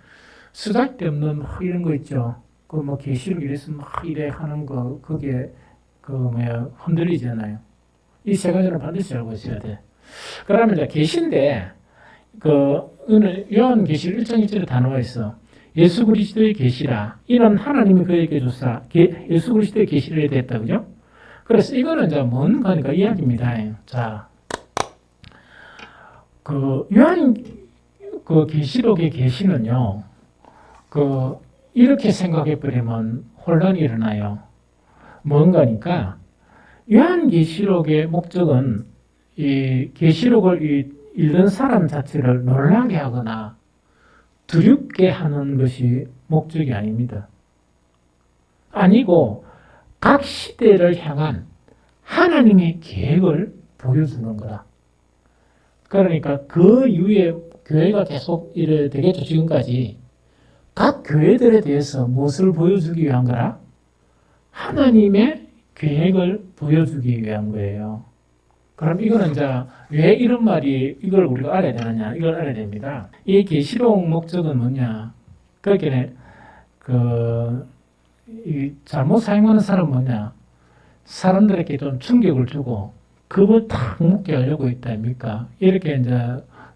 쓰잘데없는 뭐 이런 거 있죠. 그 뭐 계시록 이래서 막 이래 하는 거 그게 흔들리잖아요. 이 세 가지를 반드시 알고 있어야 돼. 그러면 이제 계시인데 오늘 요한계시록 1장 1절에 다 나와 있어. 예수 그리스도의 계시라. 이는 하나님이 그에게 주사 예수 그리스도의 계시를 해야 됐다, 그죠? 그래서 이거는 이제 뭔가니까 이야기입니다. 자, 계시록의 계시는요, 이렇게 생각해 버리면 혼란이 일어나요. 뭔가니까 요한계시록의 목적은 이 계시록을 읽는 사람 자체를 놀라게 하거나 두렵게 하는 것이 목적이 아닙니다. 아니고 각 시대를 향한 하나님의 계획을 보여주는 거라. 그러니까 그 이후에 교회가 계속 이래 되겠죠. 지금까지 각 교회들에 대해서 무엇을 보여주기 위한 거라? 하나님의 계획을 보여주기 위한 거예요. 그럼 이거는 이제 왜 이런 말이 이걸 우리가 알아야 되느냐? 이걸 알아야 됩니다. 이 계시록 목적은 뭐냐? 그렇게 잘못 사용하는 사람은 뭐냐? 사람들에게 좀 충격을 주고 그걸 탁 묻게 하려고 있다 아닙니까? 이렇게 이제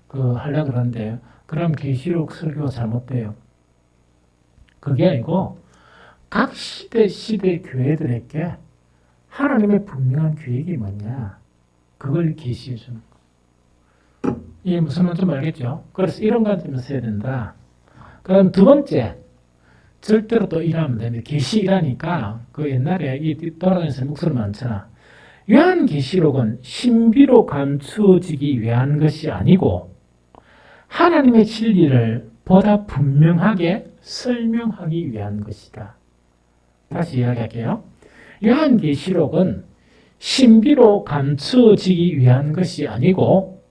하려고 그러는데 그럼 계시록 설교가 잘못돼요. 그게 아니고 각 시대 교회들에게 하나님의 분명한 계획이 뭐냐? 그걸 계시해 주는 거. 이게 무슨 말인지 좀 알겠죠? 그래서 이런 관점에서 써야 된다. 그럼 두 번째, 절대로 또 일하면 됩니다. 계시 일하니까 그 옛날에 이 돌아다니면서 목소리 많잖아. 요한계시록은 신비로 감추어지기 위한 것이 아니고 하나님의 진리를 보다 분명하게 설명하기 위한 것이다. 다시 이야기할게요. 요한계시록은 신비로 감추어지기 위한 것이 아니고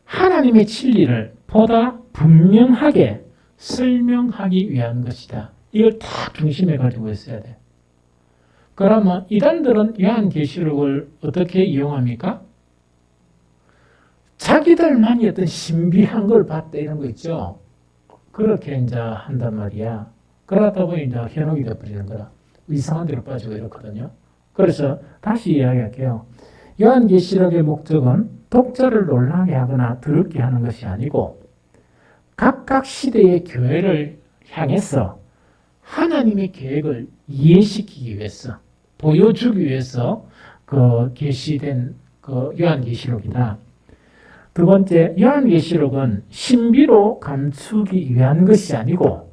하나님의 진리를 보다 분명하게 설명하기 위한 것이다. 이걸 딱 중심에 가지고 있어야 돼. 그러면 이단들은 요한계시록을 어떻게 이용합니까? 자기들만이 어떤 신비한 걸 봤다 이런 거 있죠. 그렇게 이제 한단 말이야. 그러다 보니 이제 현혹이 되어버리는 거라. 이상한 데로 빠지고 이렇거든요. 그래서 다시 이야기할게요. 요한계시록의 목적은 독자를 놀라게 하거나 더럽게 하는 것이 아니고 각각 시대의 교회를 향해서 하나님의 계획을 이해시키기 위해서 보여주기 위해서 그 계시된 그 요한계시록이다. 두 번째, 요한계시록은 신비로 감추기 위한 것이 아니고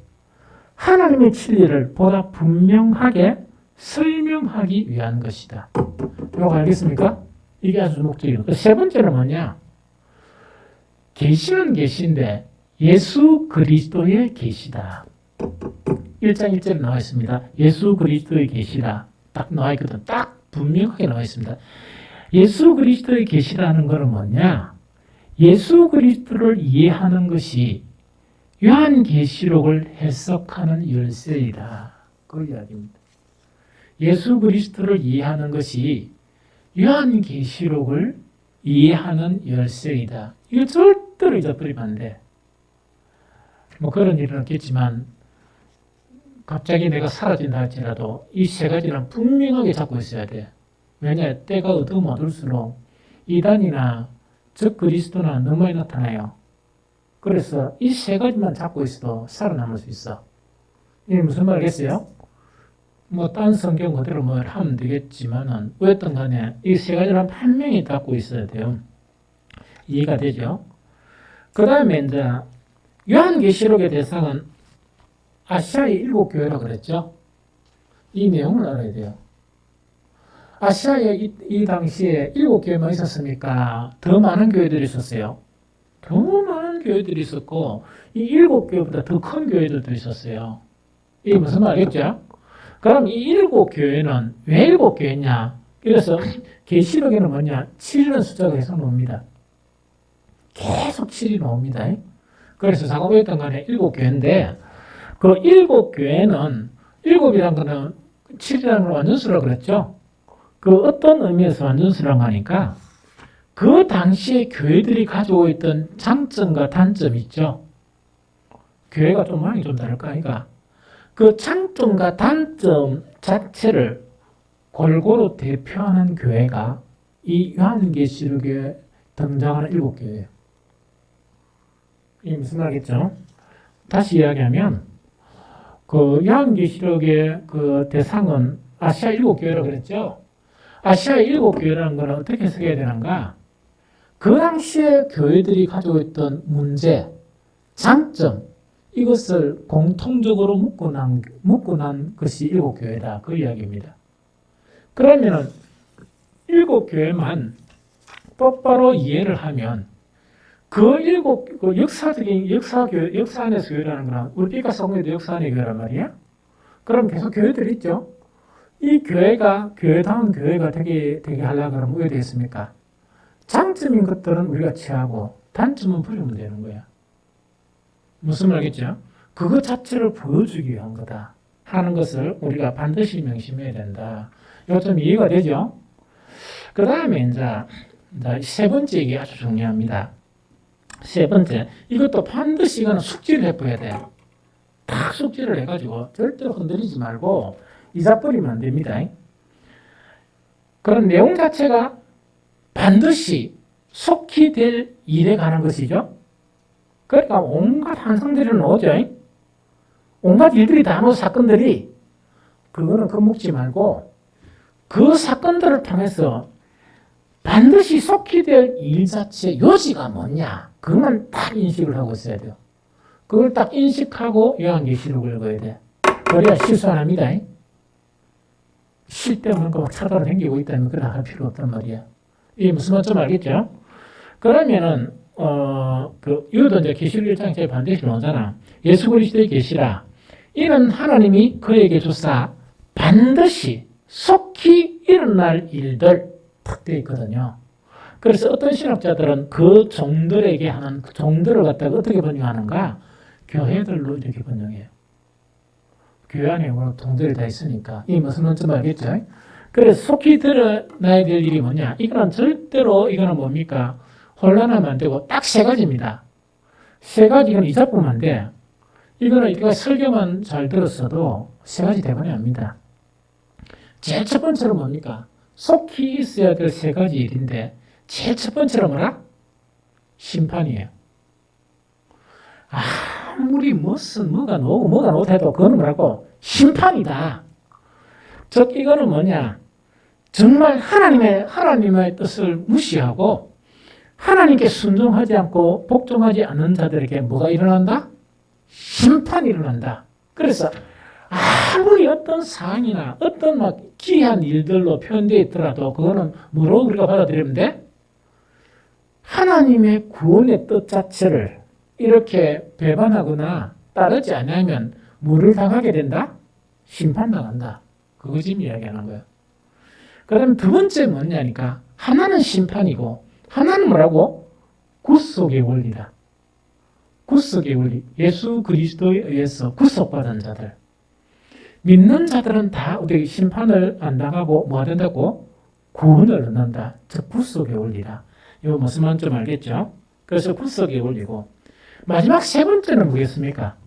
하나님의 진리를 보다 분명하게 설명하기 위한 것이다. 이거 알겠습니까? 이게 아주 목적이고. 세 번째는 뭐냐? 계시는 계시인데 예수 그리스도의 계시다. 1장 1절에 나와 있습니다. 예수 그리스도의 계시라. 딱 나와 있거든. 딱 분명하게 나와 있습니다. 예수 그리스도의 계시라는 것은 뭐냐? 예수 그리스도를 이해하는 것이 요한계시록을 해석하는 열쇠이다. 그 이야기입니다. 예수 그리스도를 이해하는 것이 요한계시록을 이해하는 열쇠이다. 이거 절대로 잊어버리면 안 돼. 뭐 그런 일은 없겠지만 갑자기 내가 사라진다 할지라도 이 세 가지는 분명하게 잡고 있어야 돼. 왜냐? 때가 어두우면 어둘수록 이단이나 적 그리스도나 너무 많이 나타나요. 그래서 이 세 가지만 잡고 있어도 살아남을 수 있어. 이게 무슨 말이겠어요? 뭐 딴 성경 그대로 뭘 하면 되겠지만은 어쨌든 간에 이 세 가지를 분명히 잡고 있어야 돼요. 이해가 되죠? 그 다음에 이제 요한계시록의 대상은 아시아의 7교회라고 그랬죠? 이 내용을 알아야 돼요. 아시아에 이 당시에 7교회만 있었습니까? 더 많은 교회들이 있었어요. 더 많은 교회들이 있었고 이 7교회보다 더 큰 교회들도 있었어요. 이게 무슨 말이겠죠? 그럼 이 7교회는 왜 7교회냐? 그래서 계시록에는 뭐냐? 7이라는 숫자가 계속 나옵니다. 계속 7이 나옵니다. 그래서 작업했던 간에 7교회인데 그 7교회는 7이라는 거는 7이라는 걸 완전수라고 그랬죠. 그 어떤 의미에서 완전수라고 하니까 그 당시에 교회들이 가지고 있던 장점과 단점이 있죠. 교회가 좀 모양이 좀 다를까 아이가? 그 장점과 단점 자체를 골고루 대표하는 교회가 이 요한계시록에 등장하는 7교회예요. 이게 무슨 말이겠죠? 다시 이야기하면 그 요한계시록의 그 대상은 아시아 7교회라고 그랬죠. 아시아 7교회라는 것은 어떻게 해석해야 되는가? 그 당시에 교회들이 가지고 있던 문제, 장점, 이것을 공통적으로 묶고 난 것이 7교회다. 그 이야기입니다. 그러면은 7교회만 똑바로 이해를 하면 그 역사적인 역사 안에서 교회라는 거는 우리 피카소 성교도 역사 안의 교회란 말이야. 그럼 계속 교회들이 있죠. 이 교회가 교회다운 교회가 되게 하려고 하면 왜 되겠습니까? 장점인 것들은 우리가 취하고 단점은 버리면 되는 거야. 무슨 말이겠죠? 그것 자체를 보여주기 위한 거다 하는 것을 우리가 반드시 명심해야 된다. 이거 좀 이해가 되죠? 그 다음에 이제 세 번째 얘기 아주 중요합니다. 세 번째, 이것도 반드시 이거는 숙지를 해봐야 돼. 딱 숙지를 해가지고 절대로 흔들리지 말고 잊어버리면 안 됩니다. 그런 내용 자체가 반드시 속히 될 일에 관한 것이죠. 그러니까 온갖 환상들이 나오죠. 온갖 일들이 다 나오는 사건들이 그거는 겁먹지 말고 그 사건들을 통해서 반드시 속히 될 일 자체 요지가 뭐냐, 그만 딱 인식을 하고 있어야 돼요. 그걸 딱 인식하고 요한계시록을 읽어야 돼. 그래야 실수 안 합니다. 쉴 때 뭔가 막 찾아다니고 있다면 그래 할 필요 없단 말이야. 이게 무슨 말인지 좀 알겠죠? 그러면은 이것도 이제 계시록 1장에 반드시 나오잖아. 예수 그리스도의 계시라. 이는 하나님이 그에게 주사 반드시 속히 일어날 일들 탁 되어 있거든요. 그래서 어떤 신학자들은 그 종들에게 하는 그 종들을 갖다가 어떻게 번역하는가? 교회들로 이렇게 번역해요. 교회 안에 종들이 다 있으니까. 이 무슨 말인지 알겠죠? 그래서 속히 드러나야 될 일이 뭐냐? 이거는 절대로 이거는 뭡니까? 혼란하면 안 되고 딱 세 가지입니다. 세 가지는 이자뿐만 안 돼. 이거는 우리가 설교만 잘 들었어도 세 가지 대본이 압니다. 제일 첫 번째로 뭡니까? 속히 있어야 될 세 가지 일인데 제일 첫 번째로 뭐라? 심판이에요. 아무리 뭐가 나오고 뭐가 나오고 그거는 뭐라고? 심판이다. 즉 이거는 뭐냐? 정말 하나님의 뜻을 무시하고 하나님께 순종하지 않고 복종하지 않는 자들에게 뭐가 일어난다? 심판이 일어난다. 그래서 아무리 어떤 사항이나 어떤 막 기이한 일들로 표현되어 있더라도 그거는 뭐로 우리가 받아들이면 돼? 하나님의 구원의 뜻 자체를 이렇게 배반하거나 따르지 않으면 뭐를 당하게 된다? 심판당한다. 그거 지금 이야기하는 거예요. 그 다음에 두 번째 뭐냐니까 하나는 심판이고 하나는 뭐라고? 구속의 원리다. 구속의 원리. 예수 그리스도에 의해서 구속받은 자들. 믿는 자들은 다 우리 심판을 안 당하고 뭐 된다고? 구원을 얻는다. 즉 구속의 원리다. 이거 무슨 말인지 좀 알겠죠? 그래서 구속의 원리고 마지막 세 번째는 뭐겠습니까?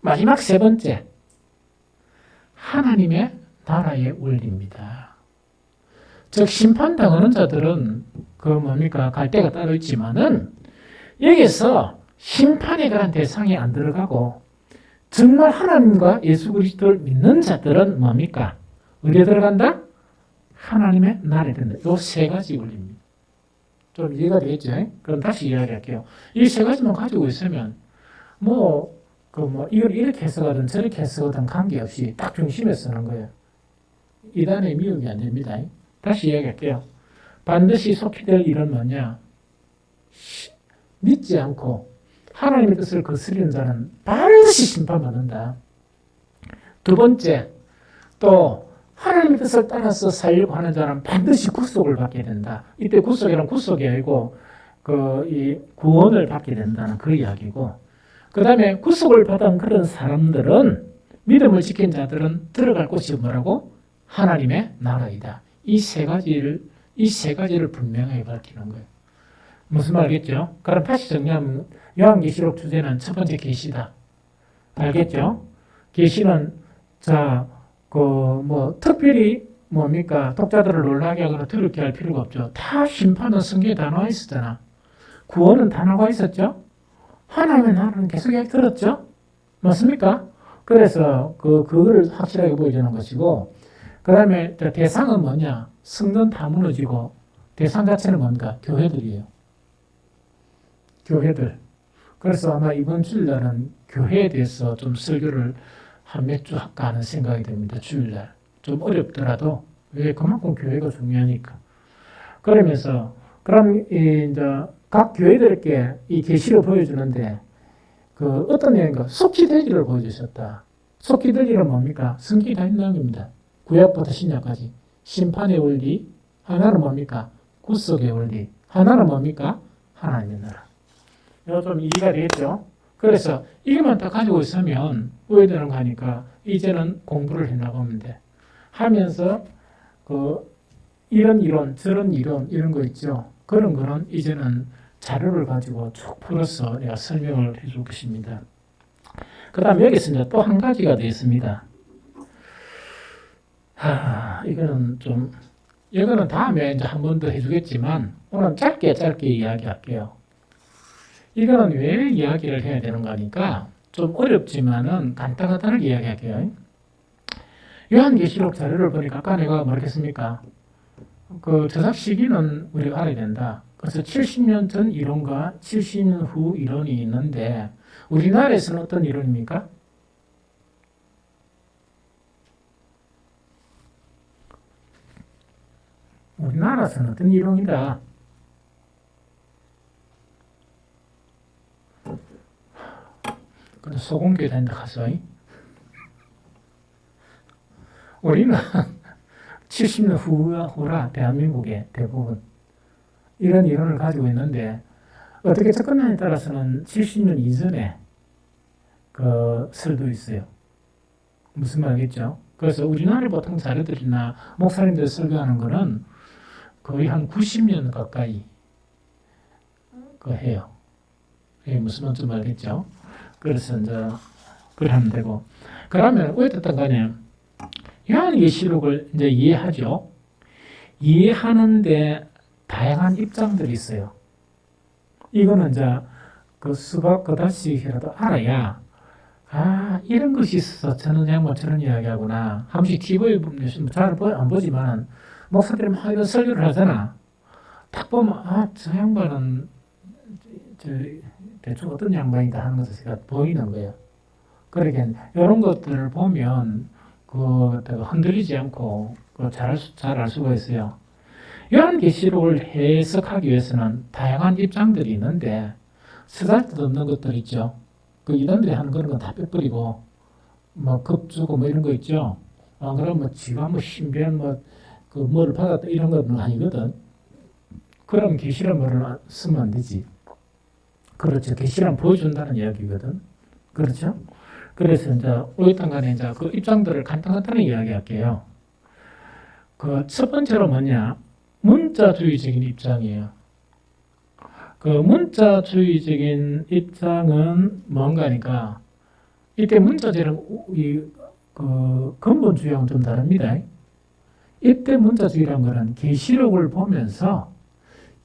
마지막 세 번째 하나님의 나라의 원리입니다. 즉 심판당하는 자들은 그 뭡니까? 갈 데가 따로 있지만은 여기서 심판에 관한 대상이 안 들어가고 정말 하나님과 예수 그리스도를 믿는 자들은 뭡니까? 어디에 들어간다? 하나님의 나라에 들어간다. 이 세 가지 원리입니다. 좀 이해가 되겠죠? 그럼 다시 이야기할게요. 이 세 가지만 가지고 있으면 이걸 이렇게 해석하든 저렇게 해석하든 관계없이 딱 중심에 쓰는 거예요. 이단에 미움이 안 됩니다. 다시 이야기할게요. 반드시 속히 될 일은 뭐냐? 믿지 않고 하나님의 뜻을 거스리는 자는 반드시 심판받는다. 두 번째, 또 하나님의 뜻을 따라서 살려고 하는 자는 반드시 구속을 받게 된다. 이때 구속이란 구속이 아니고 이 구원을 받게 된다는 그 이야기고, 그 다음에 구속을 받은 그런 사람들은 믿음을 지킨 자들은 들어갈 곳이 뭐라고? 하나님의 나라이다. 이 세 가지를 분명하게 밝히는 거예요. 무슨 말이겠죠? 그럼 다시 정리하면 요한계시록 주제는 첫 번째 계시다. 알겠죠? 계시는 특별히 뭡니까? 독자들을 놀라게 하거나 두렵게 할 필요가 없죠. 다 심판은 성경에 다 나와 있었잖아. 구원은 다 나와 있었죠? 하나님의 나라는 계속 이야기 들었죠? 맞습니까? 그래서 그거를 확실하게 보여주는 것이고, 그 다음에 대상은 뭐냐? 성전 다 무너지고, 대상 자체는 뭔가? 교회들이에요. 교회들. 그래서 아마 이번 주일날은 교회에 대해서 좀 설교를 한 몇 주 할까 하는 생각이 듭니다. 주일날. 좀 어렵더라도, 왜 그만큼 교회가 중요하니까. 그러면서, 그럼 이제 각 교회들에게 이 계시를 보여주는데, 어떤 내용인가? 속히 될 일을 보여주셨다. 속히 될 일은 뭡니까? 성경이 다 있는 내용입니다. 구약부터 신약까지. 심판의 원리, 하나는 뭡니까? 구속의 원리, 하나는 뭡니까? 하나님의 나라. 이거 좀 이해가 되겠죠? 그래서 이것만 다 가지고 있으면 왜 되는 거 하니까 이제는 공부를 해나가면 돼. 하면서 이런 이론, 저런 이론 이런 거 있죠. 그런 거는 이제는 자료를 가지고 쭉 풀어서 내가 설명을 해줄 것입니다. 그 다음 여기서 이제 또 한 가지가 더 있습니다. 이거는 다음에 이제 한 번 더 해주겠지만 오늘 짧게 이야기할게요. 이거는 왜 이야기를 해야 되는가 하니까 좀 어렵지만은 간단하게 이야기할게요. 요한계시록 자료를 보니까 아까 내가 뭐랬겠습니까? 그 저작 시기는 우리가 알아야 된다. 그래서 70년 전 이론과 70년 후 이론이 있는데 우리나라에서는 어떤 이론입니까? 우리나라에서는 어떤 이론이다? 근데 소공개 된다 가서 우리는 70년 후라 대한민국의 대부분 이런 이론을 가지고 있는데 어떻게 접근하냐에 따라서는 70년 이전에 그 설도 있어요. 무슨 말이겠죠? 그래서 우리나라 보통 자료들이나 목사님들 설교하는 거는 거의 한 90년 가까이 그 해요. 이게 무슨 말인지 알겠죠? 그래서 이제 그래 하면 되고 그러면 어쨌든 간에 요한계시록을 이제 이해하죠. 이해하는데 다양한 입장들이 있어요. 이거는 이제 그 수박 그다시라도 알아야 이런 것이 있어서 저는 양반 저런 이야기하구나. 한 번씩 TV에 보면 잘 안 보지만 목사들이 막 이런 설교를 하잖아. 딱 보면 저 양반은 대충 어떤 양반이다 하는 것이 보이는 거예요. 그러니까 이런 것들을 보면 흔들리지 않고 잘 알 수가 있어요. 요한계시록을 해석하기 위해서는 다양한 입장들이 있는데 쓰잘데없는 것들 있죠. 그 이단들이 하는 그런 건 다 빼버리고 뭐 겁주고 뭐 이런 거 있죠. 그럼 뭐 지가 뭐 신비한 그 뭐를 받았다 이런 건 아니거든. 그럼 계시란 말을 쓰면 안 되지. 그렇죠. 계시란 보여준다는 이야기거든. 그렇죠. 그래서 이제 어쨌든 간에 이제 그 입장들을 간단하게 이야기할게요. 그 첫 번째로 뭐냐? 문자주의적인 입장이에요. 그 문자주의적인 입장은 뭔가니까 이때 문자주의랑 그 근본주의하고는 좀 다릅니다. 이때 문자주의란 거는 계시록을 보면서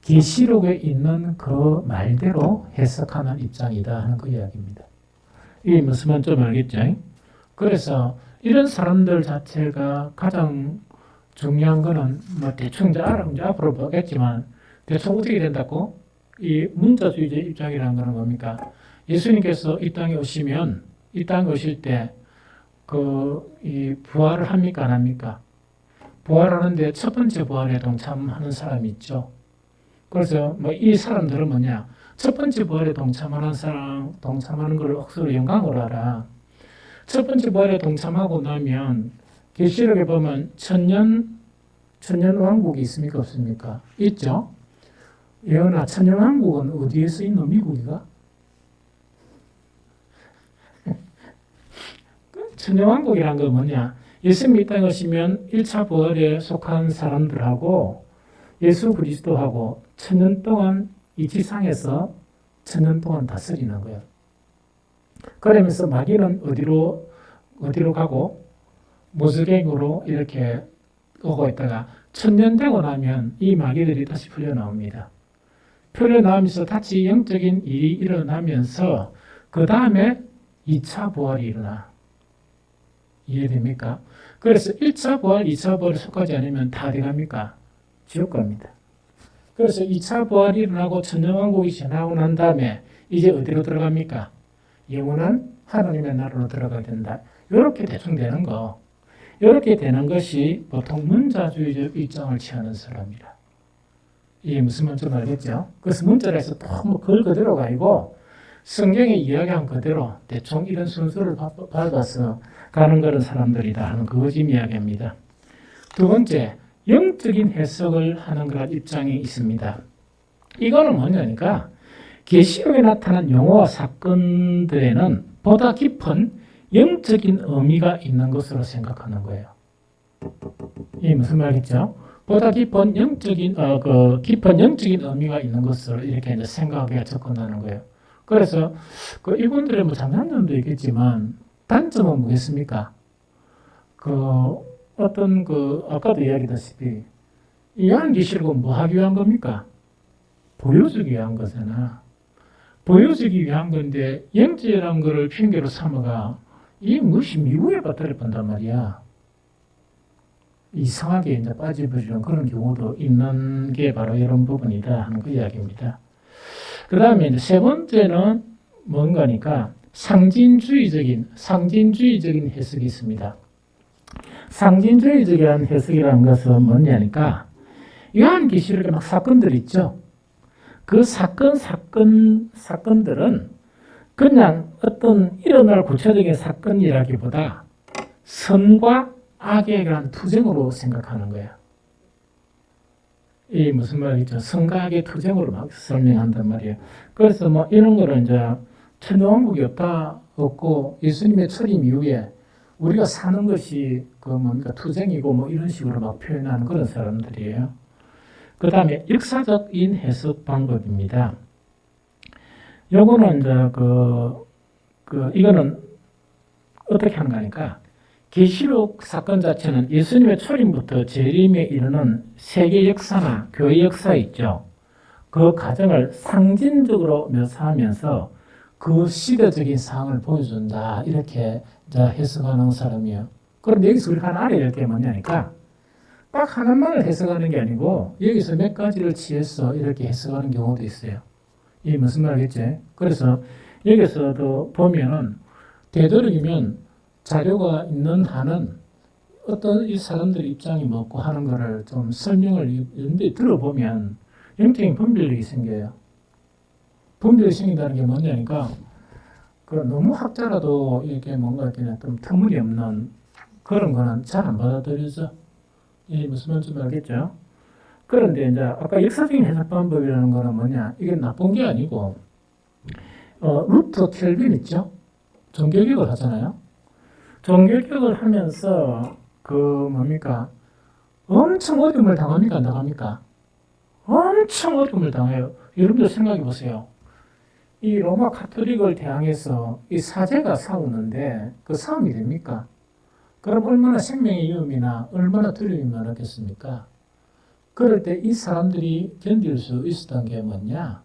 계시록에 있는 그 말대로 해석하는 입장이다 하는 그 이야기입니다. 이게 무슨 말인지 좀 알겠죠? 그래서 이런 사람들 자체가 가장 중요한 거는 뭐 대충 이제 앞으로 보겠지만 대충 어떻게 된다고? 이 문자주의적 입장이라는 거는 뭡니까? 예수님께서 이 땅에 오시면 이 땅에 오실 때 이 부활을 합니까 안 합니까? 부활하는데 첫 번째 부활에 동참하는 사람이 있죠. 그래서 뭐 이 사람들은 뭐냐? 첫 번째 부활에 동참하는 걸 억수로 영광으로 알아. 첫 번째 부활에 동참하고 나면 계시록에 보면 천년 왕국이 있습니까 없습니까? 있죠. 예언아, 천년 왕국은 어디에 쓰인 미국이가? 천년 왕국이란 건 뭐냐? 예수님이 이 땅에 오시면 1차 부활에 속한 사람들하고 예수 그리스도하고 천년 동안 이 지상에서 천년 동안 다스리는 거예요. 그러면서 마귀는 어디로 가고 모슬갱으로 이렇게 오고 있다가 천년 되고 나면 이 마귀들이 다시 풀려나옵니다. 풀려나오면서 다시 영적인 일이 일어나면서 그 다음에 2차 부활이 일어나. 이해됩니까? 그래서 1차 부활, 2차 부활에 속하지 않으면 다 어디 갑니까? 지옥 갑니다. 그래서 2차 부활이 일어나고 천년왕국이 지나고 난 다음에 이제 어디로 들어갑니까? 영원한 하나님의 나라로 들어가야 된다. 이렇게 대충 되는 거. 이렇게 되는 것이 보통 문자주의적 입장을 취하는 사람이라. 이게 무슨 말인지 알겠죠? 그래서 문자를 해서 그 그대로가 아니고 성경에 이야기한 그대로 대충 이런 순서를 밟아서 가는 그런 사람들이다 하는 그거 지금 이야기합니다. 두 번째, 영적인 해석을 하는 그런 입장이 있습니다. 이거는 뭐냐니까 계시록에 나타난 용어와 사건들에는 보다 깊은 영적인 의미가 있는 것으로 생각하는 거예요. 이게 무슨 말이죠? 보다 깊은 영적인 의미가 있는 것으로 이렇게 이제 생각하기가 접근하는 거예요. 그래서 이분들의 장단점도 있겠지만 단점은 뭐겠습니까? 아까도 이야기했다시피 이 요한계시록은 뭐 하기 위한 겁니까? 보여주기 위한 거잖아. 보여주기 위한 건데 영적이라는 거를 핑계로 삼아가 이 무엇이 미국에 빠뜨려 본단 말이야. 이상하게 이제 빠져버리는 그런 경우도 있는 게 바로 이런 부분이다 하는 그 이야기입니다. 그 다음에 이제 세 번째는 뭔가니까 상징주의적인 해석이 있습니다. 상징주의적인 해석이라는 것은 뭐냐니까 요한계시록에 막 사건들 있죠. 그 사건들은 그냥 어떤 일어날 구체적인 사건이라기보다 선과 악에 대한 투쟁으로 생각하는 거예요. 이 무슨 말이죠? 선과 악의 투쟁으로 막 설명한단 말이에요. 그래서 뭐 이런 거를 이제 천년왕국이 없고 예수님의 철임 이후에 우리가 사는 것이 그 뭡니까 투쟁이고 뭐 이런 식으로 막 표현하는 그런 사람들이에요. 그 다음에 역사적인 해석 방법입니다. 요거는 이제 이거는 어떻게 하는 거니까 계시록 사건 자체는 예수님의 초림부터 재림에 이르는 세계 역사나 교회 역사 있죠. 그 과정을 상징적으로 묘사하면서 그 시대적인 상황을 보여준다. 이렇게 해석하는 사람이에요. 그럼 여기서 우리가 하나 알아야 될 게 뭐냐니까 딱 하나만을 해석하는 게 아니고 여기서 몇 가지를 취해서 이렇게 해석하는 경우도 있어요. 이게 무슨 말이겠지? 그래서 여기서도 보면은 되도록이면 자료가 있는 한은 어떤 이 사람들 입장이 뭐고 하는 거를 좀 설명을 연대 들어보면 영적인 분별력이 생겨요. 분별이 생긴다는 게 뭐냐니까 그 너무 학자라도 이게 뭔가 그냥 좀 터무니없는 그런 거는 잘 안 받아들여져. 이 무슨 말인지 알겠죠? 그런데 이제 아까 역사적인 해석 방법이라는 거는 뭐냐? 이게 나쁜 게 아니고 루터 켈빈 있죠? 종교개혁을 하잖아요. 종교개혁을 하면서 그 뭡니까? 엄청 어려움을 당합니까? 안 당합니까? 엄청 어려움을 당해요. 여러분들 생각해 보세요. 이 로마 카톨릭을 대항해서 이 사제가 싸우는데 그 싸움이 됩니까? 그럼 얼마나 생명의 위험이나 얼마나 두려움이 많았겠습니까? 그럴 때 이 사람들이 견딜 수 있었던 게 뭐냐?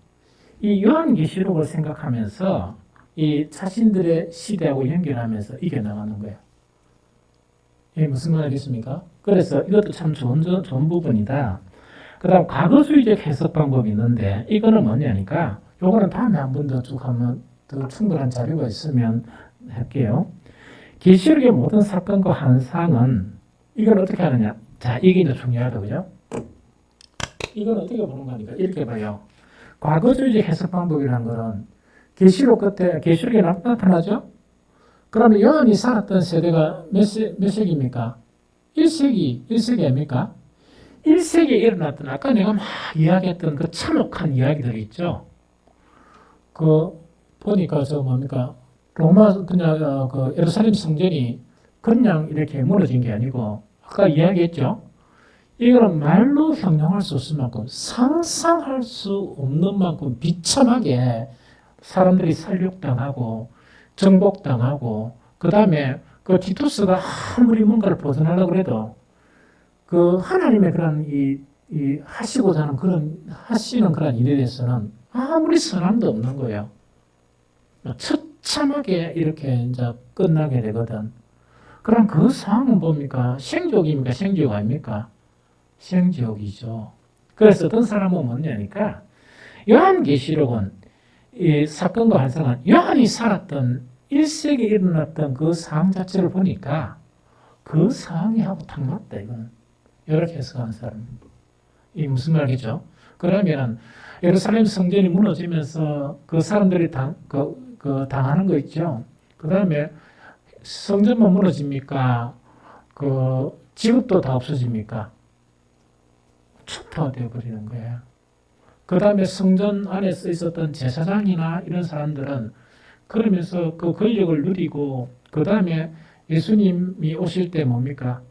이 요한계시록을 생각하면서 이 자신들의 시대하고 연결하면서 이겨나가는 거예요. 이게 무슨 말이겠습니까? 그래서 이것도 참 좋은 부분이다. 그 다음 과거주의적 해석 방법이 있는데 이거는 뭐냐니까 요거는 다음에 한 번 더 쭉 하면 더 충분한 자료가 있으면 할게요. 계시록의 모든 사건과 환상은 이걸 어떻게 하느냐? 자, 이게 이제 중요하다, 그죠? 이건 어떻게 보는 거니까 이렇게 봐요. 과거주의적 해석 방법이라는 거는 계시록 끝에 계시록에 나타나죠? 그러면 요한이 살았던 세대가 몇 세기입니까? 1세기 아닙니까? 1세기에 일어났던 아까 내가 막 이야기했던 그 참혹한 이야기들이 있죠. 그 보니까 저 뭡니까? 로마 그냥 그 예루살렘 성전이 그냥 이렇게 무너진 게 아니고 아까 이야기했죠. 이거는 말로 형용할 수 없을 만큼 상상할 수 없는 만큼 비참하게 사람들이 살육당하고 정복당하고 그 다음에 그 티투스가 아무리 뭔가를 보존하려고 해도 그 하나님의 그런 이 하시고자 하는 그런 하시는 그런 일에 대해서는 아무리 선함도 없는 거예요. 처참하게 이렇게 이제 끝나게 되거든. 그럼 그 상황은 뭡니까? 생지옥입니까? 생지옥 아닙니까? 생지옥이죠. 그래서 어떤 사람은 뭐냐니까 요한계시록은 이 사건과 환상은 요한이 살았던 1세기에 일어났던 그 상황 자체를 보니까 그 상황이 하고 딱 맞다 이건. 이렇게 해석하는 사람. 이 무슨 말이죠? 그러면 예루살렘 성전이 무너지면서 그 사람들이 당하는 거 있죠. 그 다음에 성전만 무너집니까? 그 직업도 다 없어집니까? 초토화 되어버리는 거예요. 그 다음에 성전 안에 써 있었던 제사장이나 이런 사람들은 그러면서 그 권력을 누리고 그 다음에 예수님이 오실 때 뭡니까?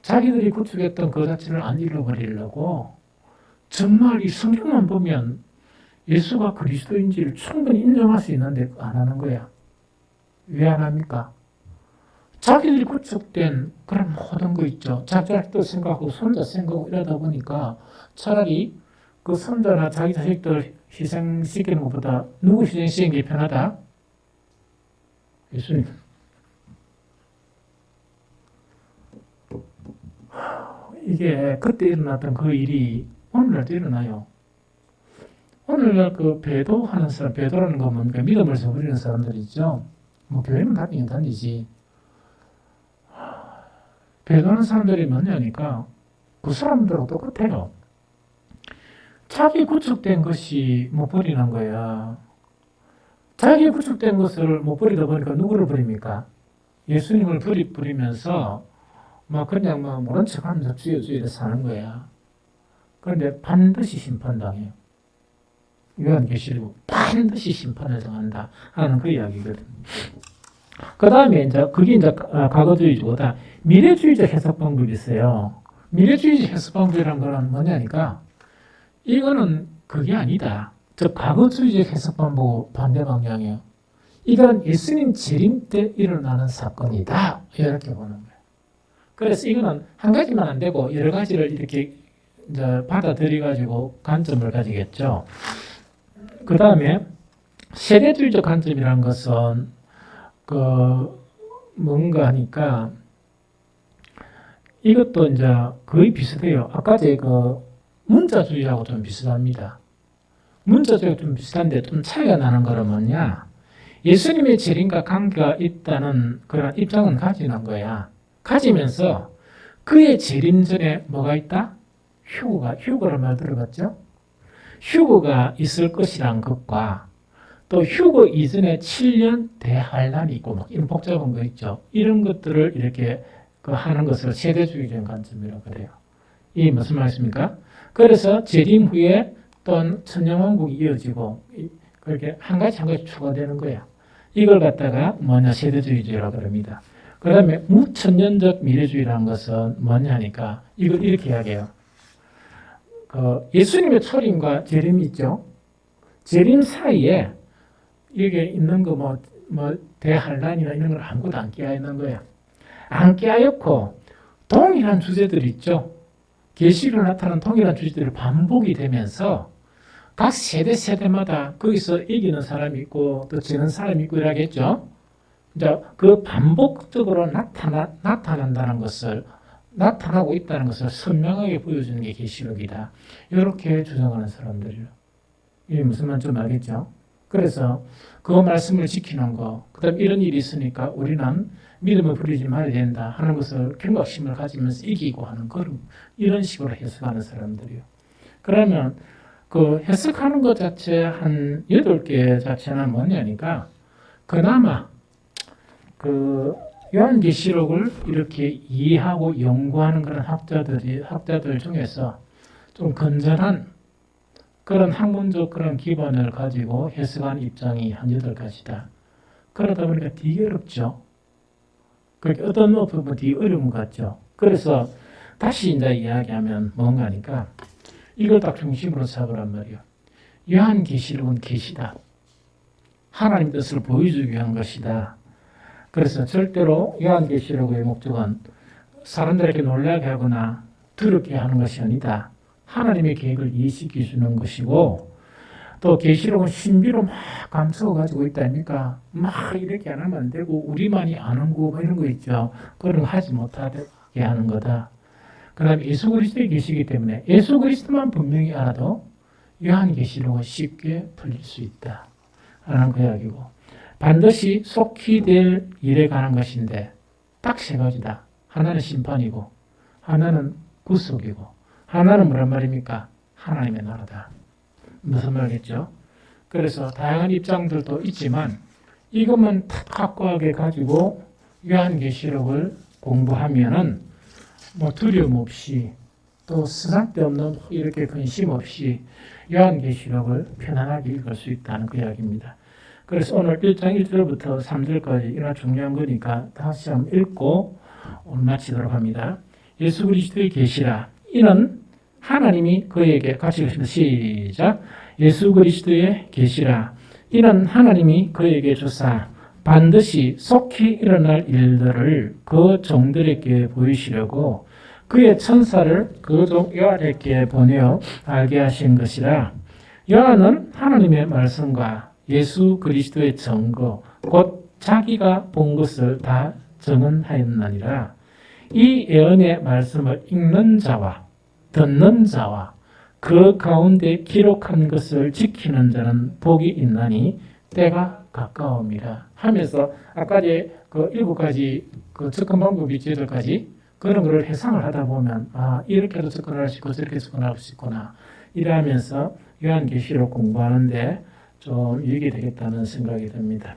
자기들이 구축했던 그 자체를 안 잃어버리려고 정말 이 성경만 보면 예수가 그리스도인지를 충분히 인정할 수 있는데 안 하는 거야. 왜 안 합니까? 자기들이 구축된 그런 모든 거 있죠. 자기들 생각하고 손자 생각하고 이러다 보니까 차라리 그 손자나 자기 자식들 희생시키는 것보다 누구 희생시키는 게 편하다? 예수님. 이게 그때 일어났던 그 일이 오늘날도 일어나요. 오늘날 그 배도하는 사람, 배도라는 건 뭡니까? 믿음을 저버리는 사람들 있죠. 뭐 교회는 다니긴 다니지. 배도하는 사람들이 뭐냐니까 그 사람들하고 똑같아요. 자기 구축된 것이 못 버리는 거야. 자기 구축된 것을 못 버리다 보니까 누구를 버립니까? 예수님을 버리면서 그냥 모른 척하면서 주여 사는 거야. 그런데 반드시 심판당해요. 요한계시록 반드시 심판을 당한다 하는 그 이야기거든. 그 다음에 그게 과거주의보다 미래주의적 해석 방법이 있어요. 미래주의적 해석 방법이란 거는 뭐냐니까 이거는 그게 아니다. 즉 과거주의적 해석 방법 반대 방향이에요. 이건 예수님 재림 때 일어나는 사건이다. 이렇게 보는 거예요. 그래서 이거는 한 가지만 안 되고 여러 가지를 이렇게 받아들여가지고 관점을 가지겠죠. 그 다음에 세대주의적 관점이라는 것은 뭔가 하니까 이것도 거의 비슷해요. 아까 문자주의하고 좀 비슷합니다. 문자주의하고 좀 비슷한데 좀 차이가 나는 거는 뭐냐? 예수님의 재림과 관계가 있다는 그런 입장은 가지는 거야. 가지면서 그의 재림 전에 뭐가 있다? 휴거란 말 들어봤죠? 휴거가 있을 것이란 것과 또 휴거 이전에 7년 대환란이 있고 이런 복잡한 거 있죠. 이런 것들을 이렇게 하는 것을 세대주의적인 관점이라고 그래요. 이게 무슨 말씀입니까? 그래서 재림 후에 또는 천년왕국이 이어지고 그렇게 한 가지 추가되는 거야. 이걸 갖다가 세대주의라고 그럽니다. 그 다음에 무천년적 미래주의라는 것은 뭐냐 하니까 이걸 이렇게 이야기해요. 예수님의 초림과 재림이 있죠. 재림 사이에 이게 있는 거 대환란이나 이런 걸 아무것도 안 끼어 있는 거야. 안 끼어있고 동일한 주제들이 있죠. 계시로 나타난 동일한 주제들이 반복이 되면서 각 세대마다 거기서 이기는 사람이 있고 또 지는 사람이 있고 이라겠죠. 그 반복적으로 나타난다는 것을 나타나고 있다는 것을 선명하게 보여주는 게 계시록이다. 이렇게 주장하는 사람들이에요. 이게 무슨 말인지 알겠죠? 그래서 그 말씀을 지키는 거, 그 다음에 이런 일이 있으니까 우리는 믿음을 버리지 말아야 된다 하는 것을 경각심을 가지면서 이기고 하는 그런 이런 식으로 해석하는 사람들이에요. 그러면 그 해석하는 것 자체 한 8개 자체는 뭐냐니까 그나마 요한계시록을 이렇게 이해하고 연구하는 그런 학자들 중에서 좀 건전한 그런 학문적 그런 기반을 가지고 해석하는 입장이 한 8가지다. 그러다 보니까 되게 어렵죠. 그렇게 어떤 부분 되게 어려운 것 같죠. 그래서 다시 이야기하면 뭔가 하니까 이걸 딱 중심으로 잡으란 말이에요. 요한계시록은 계시다. 하나님 뜻을 보여주기 위한 것이다. 그래서 절대로 요한계시록의 목적은 사람들에게 놀라게 하거나 두렵게 하는 것이 아니다. 하나님의 계획을 이해시켜 주는 것이고 또 계시록은 신비로 감추어 가지고 있다 아닙니까? 이렇게 안 하면 안 되고 우리만이 아는 거 이런 거 있죠. 그런 거 하지 못하게 하는 거다. 그 다음에 예수 그리스도의 계시이기 때문에 예수 그리스도만 분명히 알아도 요한계시록은 쉽게 풀릴 수 있다 하는 그 이야기고 반드시 속히 될 일에 관한 것인데 딱 3가지다. 하나는 심판이고 하나는 구속이고 하나는 뭐란 말입니까? 하나님의 나라다. 무슨 말이겠죠? 그래서 다양한 입장들도 있지만 이것만 확고하게 가지고 요한계시록을 공부하면은 두려움 없이 또 쓸데없는 이렇게 근심 없이 요한계시록을 편안하게 읽을 수 있다는 그 이야기입니다. 그래서 오늘 1장 1절부터 3절까지 이나 중요한 거니까 다시 한번 읽고 오늘 마치도록 합니다. 예수 그리스도의 계시라. 이는 하나님이 그에게 같이 읽습니다. 시작. 예수 그리스도의 계시라. 이는 하나님이 그에게 주사 반드시 속히 일어날 일들을 그 종들에게 보이시려고 그의 천사를 그 종 요한에게 보내어 알게 하신 것이라. 요한은 하나님의 말씀과 예수 그리스도의 증거 곧 자기가 본 것을 다 증언하였느니라. 이 예언의 말씀을 읽는 자와 듣는 자와 그 가운데 기록한 것을 지키는 자는 복이 있나니 때가 가까움이라 하면서 아까 그 7가지 그 접근 방법이 제도까지 그런 거를 해상을 하다 보면 이렇게도 접근할 수 있고 저렇게 접근할 수 있구나 이러면서 요한계시록 공부하는데 좀 유익이 되겠다는 생각이 듭니다.